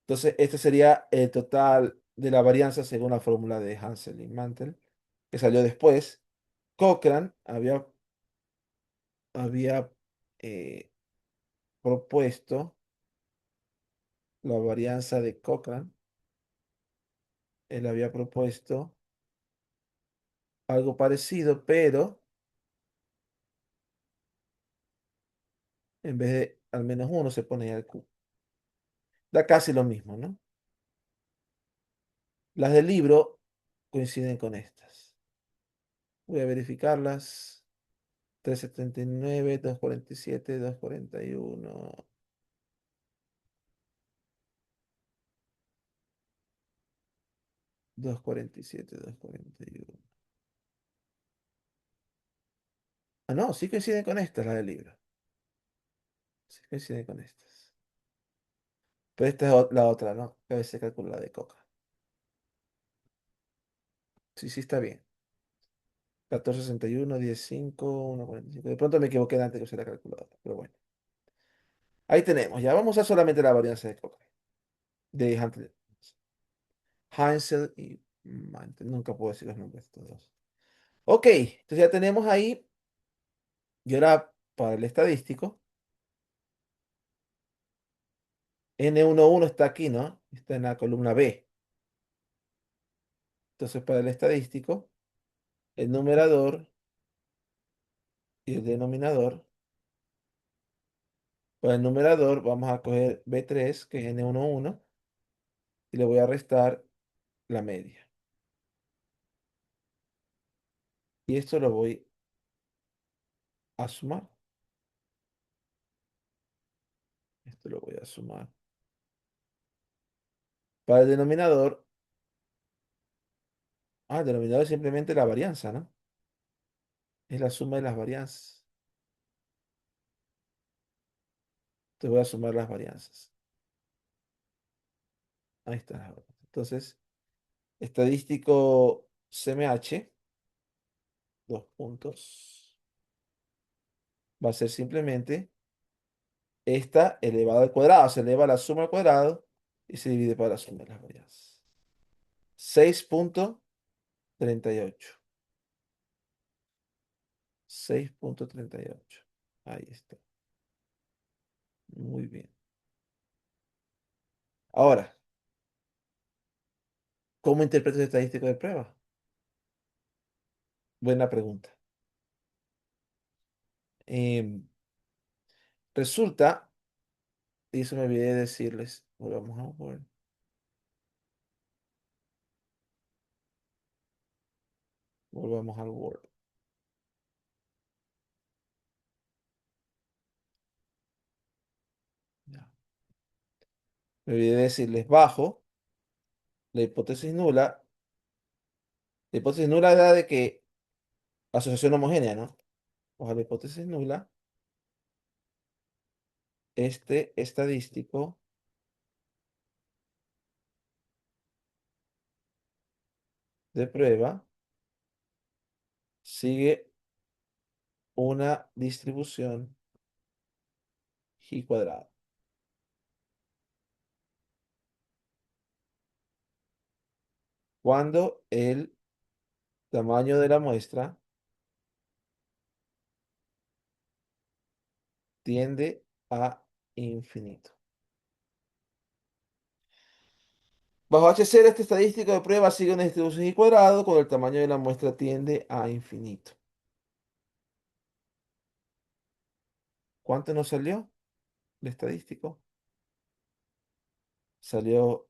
Entonces, este sería el total de la varianza según la fórmula de Hansel y Mantel, que salió después. Cochrane había propuesto la varianza de Cochrane. Él había propuesto algo parecido, pero en vez de al menos uno se pone el Q. Da casi lo mismo, ¿no? Las del libro coinciden con estas. Voy a verificarlas. 379, 247, 241, 247, 241. Ah, no, sí coinciden con estas, las del libro. Sí coinciden con estas. Pero esta es la otra, ¿no? Que a veces calcula la de Coca. Sí, sí está bien. 1461, 105, 145. De pronto me equivoqué antes que usé la calculadora, pero bueno. Ahí tenemos, ya vamos a usar solamente la varianza de Coca. De Hansel y Mantel. Nunca puedo decir los nombres de estos dos. Ok, entonces ya tenemos ahí. Y ahora para el estadístico, N11 está aquí, ¿no? Está en la columna B. Entonces para el estadístico, el numerador y el denominador. Para el numerador vamos a coger B3, que es N11, y le voy a restar la media. Y esto lo voy a sumar. Esto lo voy a sumar. Para el denominador, el denominador es simplemente la varianza, ¿no? Es la suma de las varianzas. Te voy a sumar las varianzas. Ahí está las varianzas. Entonces, estadístico CMH, dos puntos, va a ser simplemente esta elevado al cuadrado. Se eleva la suma al cuadrado y se divide por la suma de las varianzas. 6,38. 6,38. Ahí está. Muy bien. Ahora, ¿cómo interpreto el estadístico de prueba? Buena pregunta. Em, Resulta, y eso me olvidé de decirles, volvamos a Word, volvamos al Word. Ya. Me olvidé de decirles, bajo la hipótesis nula. La hipótesis nula da de que asociación homogénea, ¿no? Bajo la hipótesis nula, este estadístico de prueba sigue una distribución G cuadrado. Cuando el tamaño de la muestra tiende a infinito. Bajo HCR, este estadístico de prueba sigue una distribución G cuadrado cuando el tamaño de la muestra tiende a infinito. ¿Cuánto nos salió el estadístico? Salió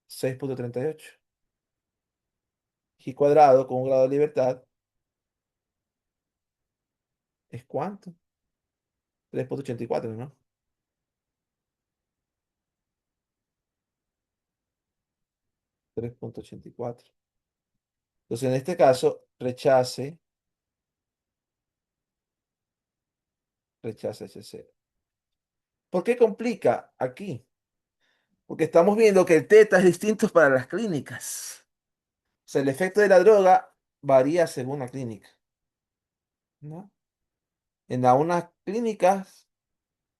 6,38. G cuadrado con un grado de libertad es ¿cuánto? 3,84, ¿no? 3,84. Entonces, en este caso, rechace HCR. ¿Por qué complica aquí? Porque estamos viendo que el teta es distinto para las clínicas. O sea, el efecto de la droga varía según la clínica, ¿no? En algunas clínicas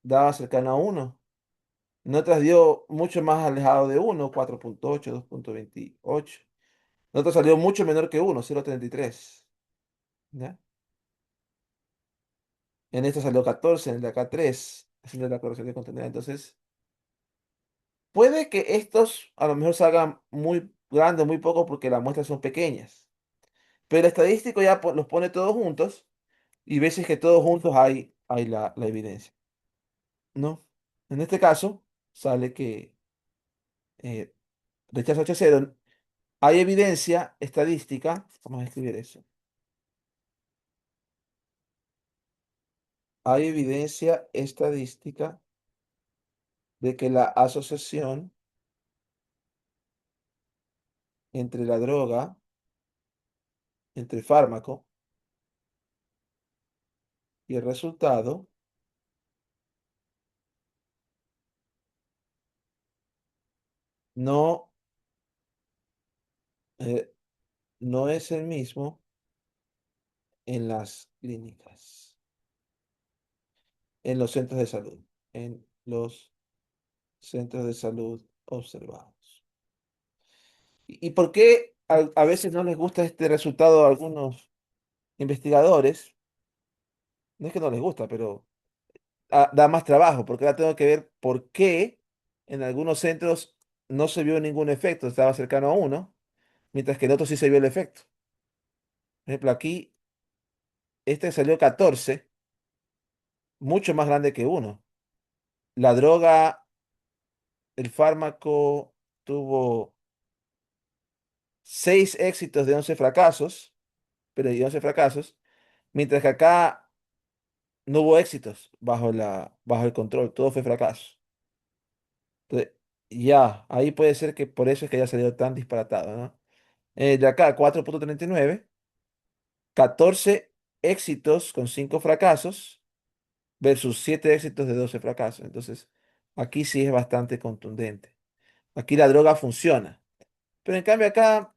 daba cercano a 1. En otras dio mucho más alejado de 1, 4,8, 2,28. En otras salió mucho menor que 1, 0,33. ¿Ya? En esta salió 14, en el de acá 3, haciendo la corrección de contenido. Entonces, Puede que estos a lo mejor salgan muy grandes, muy poco porque las muestras son pequeñas, pero el estadístico ya los pone todos juntos y ves si es que todos juntos hay la evidencia, ¿no? En este caso, sale que eh, rechazo H0. Hay evidencia estadística, vamos a escribir eso. Hay evidencia estadística de que la asociación entre la droga, entre el fármaco y el resultado no, eh, no es el mismo en las clínicas, en los centros de salud, en los centros de salud observados. ¿Y por qué a veces no les gusta este resultado a algunos investigadores? No es que no les gusta, pero da más trabajo, porque ahora tengo que ver por qué en algunos centros no se vio ningún efecto, estaba cercano a uno, mientras que en otros sí se vio el efecto. Por ejemplo, aquí este salió 14, mucho más grande que uno. La droga, el fármaco tuvo 6 éxitos de 11 fracasos, pero de 11 fracasos, mientras que acá no hubo éxitos bajo el control, todo fue fracaso. Entonces, ya, ahí puede ser que por eso es que haya salido tan disparatado, ¿no? De acá, 4,39, 14 éxitos con 5 fracasos versus 7 éxitos de 12 fracasos. Entonces, aquí sí es bastante contundente. Aquí la droga funciona. Pero en cambio acá,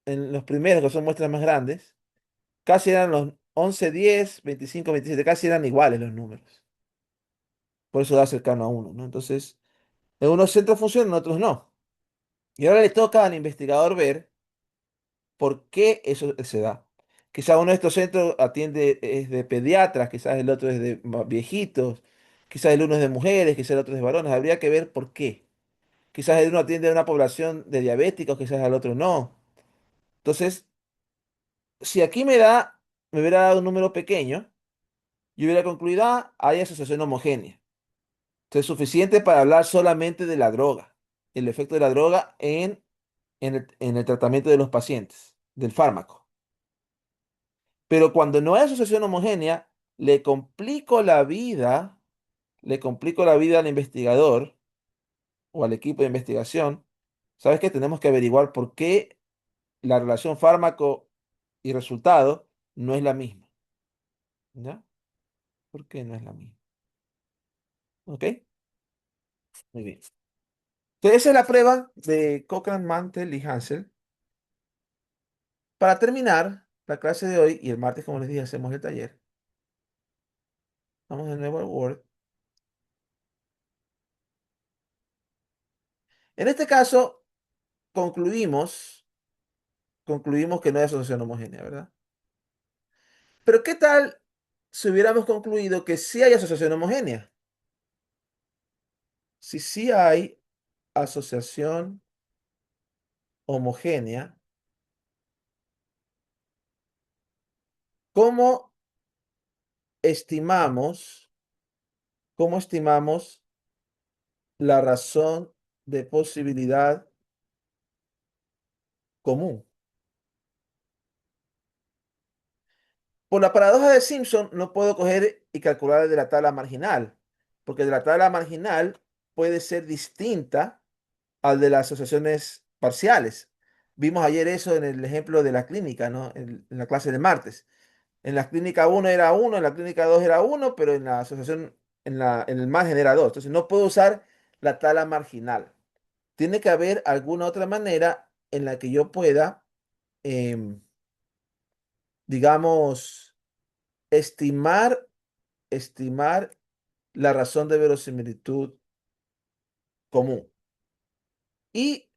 en los primeros, que son muestras más grandes, casi eran los 11, 10, 25, 27, casi eran iguales los números. Por eso da cercano a uno, ¿no? Entonces, en unos centros funcionan, en otros no. Y ahora le toca al investigador ver por qué eso se da. Quizás uno de estos centros atiende, es de pediatras, quizás el otro es de viejitos, quizás el uno es de mujeres, quizás el otro es de varones. Habría que ver por qué. Quizás el uno atiende a una población de diabéticos, quizás al otro no. Entonces, si aquí me hubiera dado un número pequeño, yo hubiera concluido, hay asociación homogénea. Entonces, suficiente para hablar solamente de la droga, el efecto de la droga en el tratamiento de los pacientes, del fármaco. Pero cuando no hay asociación homogénea, le complico la vida, le complico la vida al investigador o al equipo de investigación. ¿Sabes qué? Tenemos que averiguar por qué la relación fármaco y resultado no es la misma. ¿Ya? ¿Por qué no es la misma? ¿Ok? Muy bien. Entonces, esa es la prueba de Cochrane, Mantel y Hansel. Para terminar la clase de hoy y el martes, como les dije, hacemos el taller. Vamos de nuevo al Word. En este caso, concluimos, concluimos que no hay asociación homogénea, ¿verdad? Pero ¿qué tal si hubiéramos concluido que sí hay asociación homogénea? Si sí hay asociación homogénea, ¿cómo estimamos, cómo estimamos la razón de posibilidad común? Por la paradoja de Simpson, no puedo coger y calcular de la tabla marginal, porque de la tabla marginal puede ser distinta al de las asociaciones parciales. Vimos ayer eso en el ejemplo de la clínica, ¿no? En la clase de martes. En la clínica uno era uno, en la clínica 2 era uno, pero en la asociación, en el margen era 2. Entonces no puedo usar la tabla marginal. Tiene que haber alguna otra manera en la que yo pueda, em, digamos, estimar, estimar la razón de verosimilitud común. Y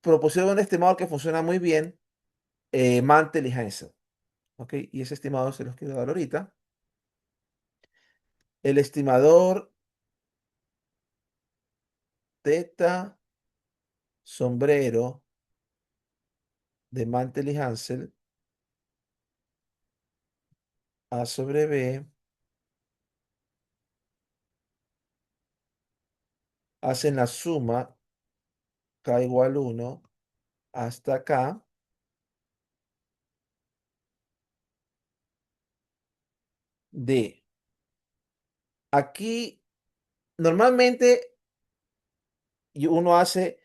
propusieron un estimador que funciona muy bien, Mantel y Hensel. ¿Ok? Y ese estimador se los quiero dar ahorita. El estimador teta sombrero de Mantel y Hansel A sobre B hacen la suma K igual 1 hasta K de. Aquí normalmente uno hace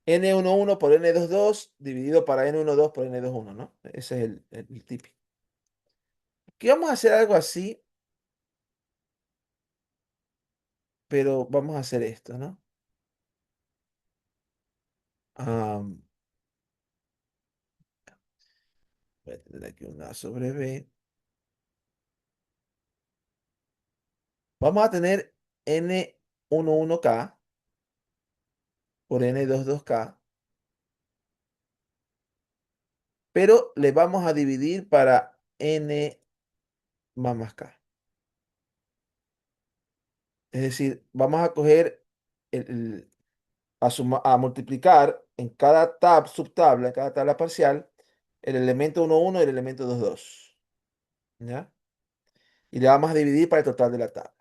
N11 por N22 dividido para N12 por N21, ¿no? Ese es el típico. Aquí vamos a hacer algo así, pero vamos a hacer esto, ¿no? Am, Voy a tener aquí una A sobre B. Vamos a tener N11K por N22K, pero le vamos a dividir para N más K. Es decir, vamos a coger a multiplicar en cada subtabla, en cada tabla parcial, el elemento 1, 1 y el elemento 2, 2. ¿Ya? Y le vamos a dividir para el total de la tabla.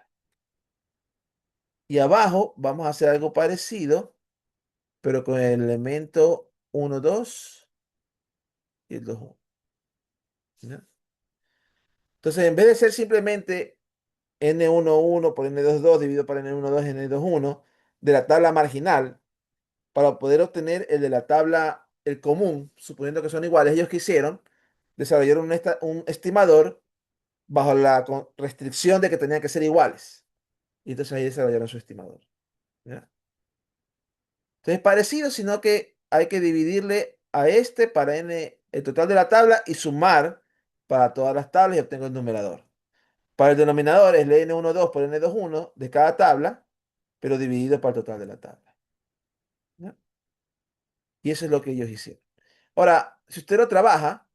Y abajo vamos a hacer algo parecido, pero con el elemento 1, 2 y el 2, 1. ¿Ya? Entonces, en vez de ser simplemente N11 por N22 dividido por N12 N21 de la tabla marginal, para poder obtener el de la tabla, el común, suponiendo que son iguales, ellos quisieron desarrollar un estimador bajo la restricción de que tenían que ser iguales. Y entonces ahí desarrollaron su estimador. ¿Ya? Entonces es parecido, sino que hay que dividirle a este para n el total de la tabla y sumar para todas las tablas y obtengo el numerador. Para el denominador es el n12 por n21 de cada tabla, pero dividido para el total de la tabla. ¿Ya? Y eso es lo que ellos hicieron. Ahora, si usted lo trabaja,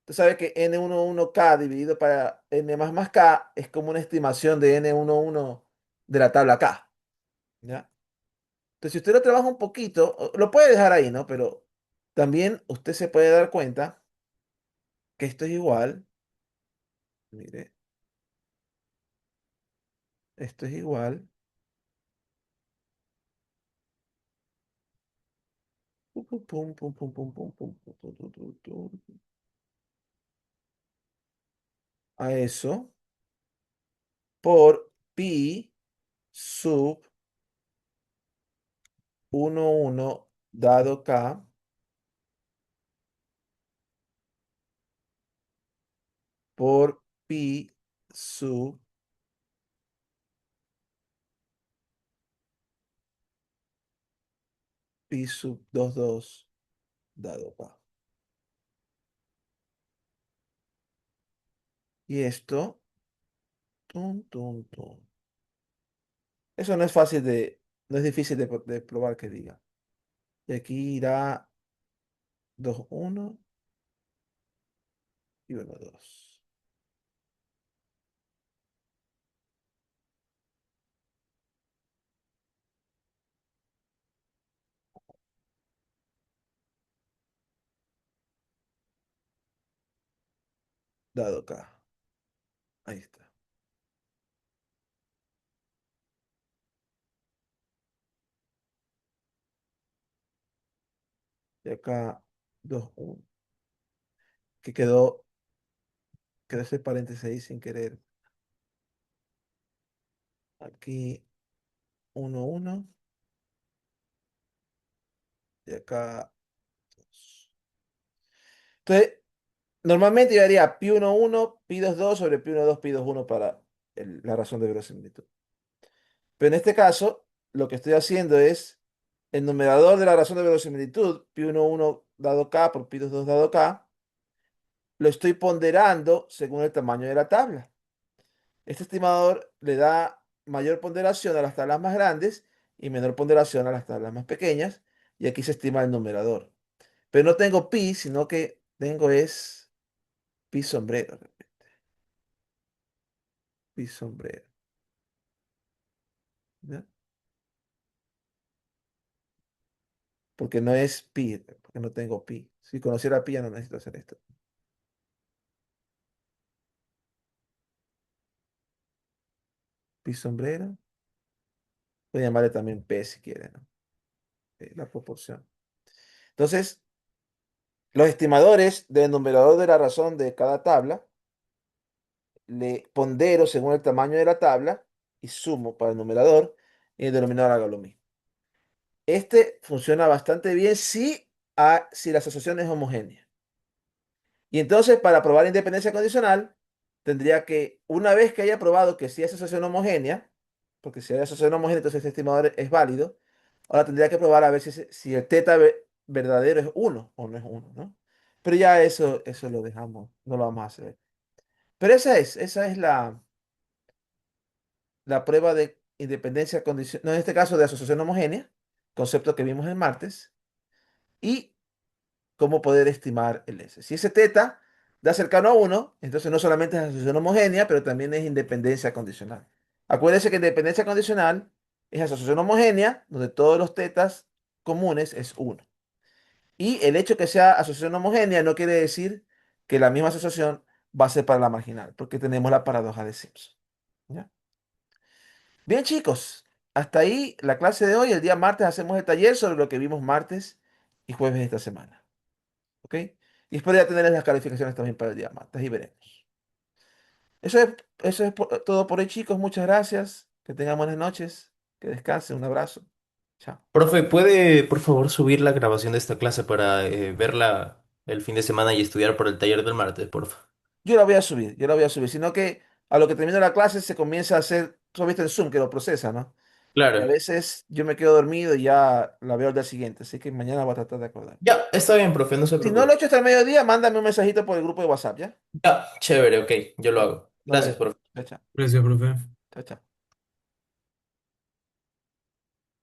usted sabe que N11K dividido para N más K es como una estimación de N11 de la tabla K. ¿Ya? Entonces, si usted lo trabaja un poquito, lo puede dejar ahí, ¿no? Pero también usted se puede dar cuenta que esto es igual. Mire, esto es igual. Pum, pum, pum, pum, pum, pum, pum, pum, pum, pum, pum, pum, pum, a eso por pi sub 1 dado K por pi sub pi sub 2 dado K. Y esto, tum, tum, tum. Eso no es fácil no es difícil de probar que diga. Y aquí irá 2 1 y 1 2 dado K. Ahí está. Y acá 2 1 que quedó ese paréntesis ahí sin querer. Aquí 1 1 y acá 2. Entonces, normalmente yo haría pi 1 1 pi 2 2 sobre pi 1 2 pi 2 1 para la razón de verosimilitud. Pero en este caso, lo que estoy haciendo es el numerador de la razón de verosimilitud, pi 1 1 dado k por pi 2 2 dado k, lo estoy ponderando según el tamaño de la tabla. Este estimador le da mayor ponderación a las tablas más grandes y menor ponderación a las tablas más pequeñas, y aquí se estima el numerador. Pero no tengo pi, sino que tengo es pi sombrero. Pi sombrero. ¿Ya? porque no es pi, porque no tengo pi. Si conociera pi, ya no necesito hacer esto. Pi sombrero. Voy a llamarle también p si quiere, ¿no? La proporción. Entonces, los estimadores del numerador de la razón de cada tabla, le pondero según el tamaño de la tabla y sumo para el numerador y el denominador haga lo mismo. Este funciona bastante bien si la asociación es homogénea. Y entonces, para probar independencia condicional, tendría que, una vez que haya probado que sí es asociación homogénea, porque si hay asociación homogénea, entonces este estimador es válido, ahora tendría que probar a ver si el teta verdadero es uno o no es uno, ¿no? Pero ya eso lo dejamos, no lo vamos a hacer. Pero esa es la prueba de independencia condicional, no, en este caso de asociación homogénea, concepto que vimos el martes, y cómo poder estimar el S. Si ese teta da cercano a uno, entonces no solamente es asociación homogénea, pero también es independencia condicional. Acuérdense que independencia condicional es asociación homogénea, donde todos los tetas comunes es uno. Y el hecho que sea asociación homogénea no quiere decir que la misma asociación va a ser para la marginal, porque tenemos la paradoja de Simpson. ¿Ya? Bien, chicos, hasta ahí la clase de hoy. El día martes hacemos el taller sobre lo que vimos martes y jueves de esta semana. ¿Ok? Y espero ya tener las calificaciones también para el día martes y veremos. Eso es todo por hoy, chicos. Muchas gracias. Que tengan buenas noches. Que descansen. Un abrazo. Chao. Profe, ¿puede por favor subir la grabación de esta clase para verla el fin de semana y estudiar por el taller del martes, porfa? Yo la voy a subir. Sino que a lo que termino la clase se comienza a hacer, tú has visto en Zoom que lo procesa, ¿no? Y a Claro. veces yo me quedo dormido y ya la veo al día siguiente. Así que mañana voy a tratar de acordar. Ya, está bien, profe, no se Si no lo he preocupe. hecho hasta el mediodía, mándame un mensajito por el grupo de WhatsApp, ¿ya? Ya, chévere, ok, yo lo Bueno, hago. nos Gracias, vemos. profe. Chao, chao. Gracias, profe.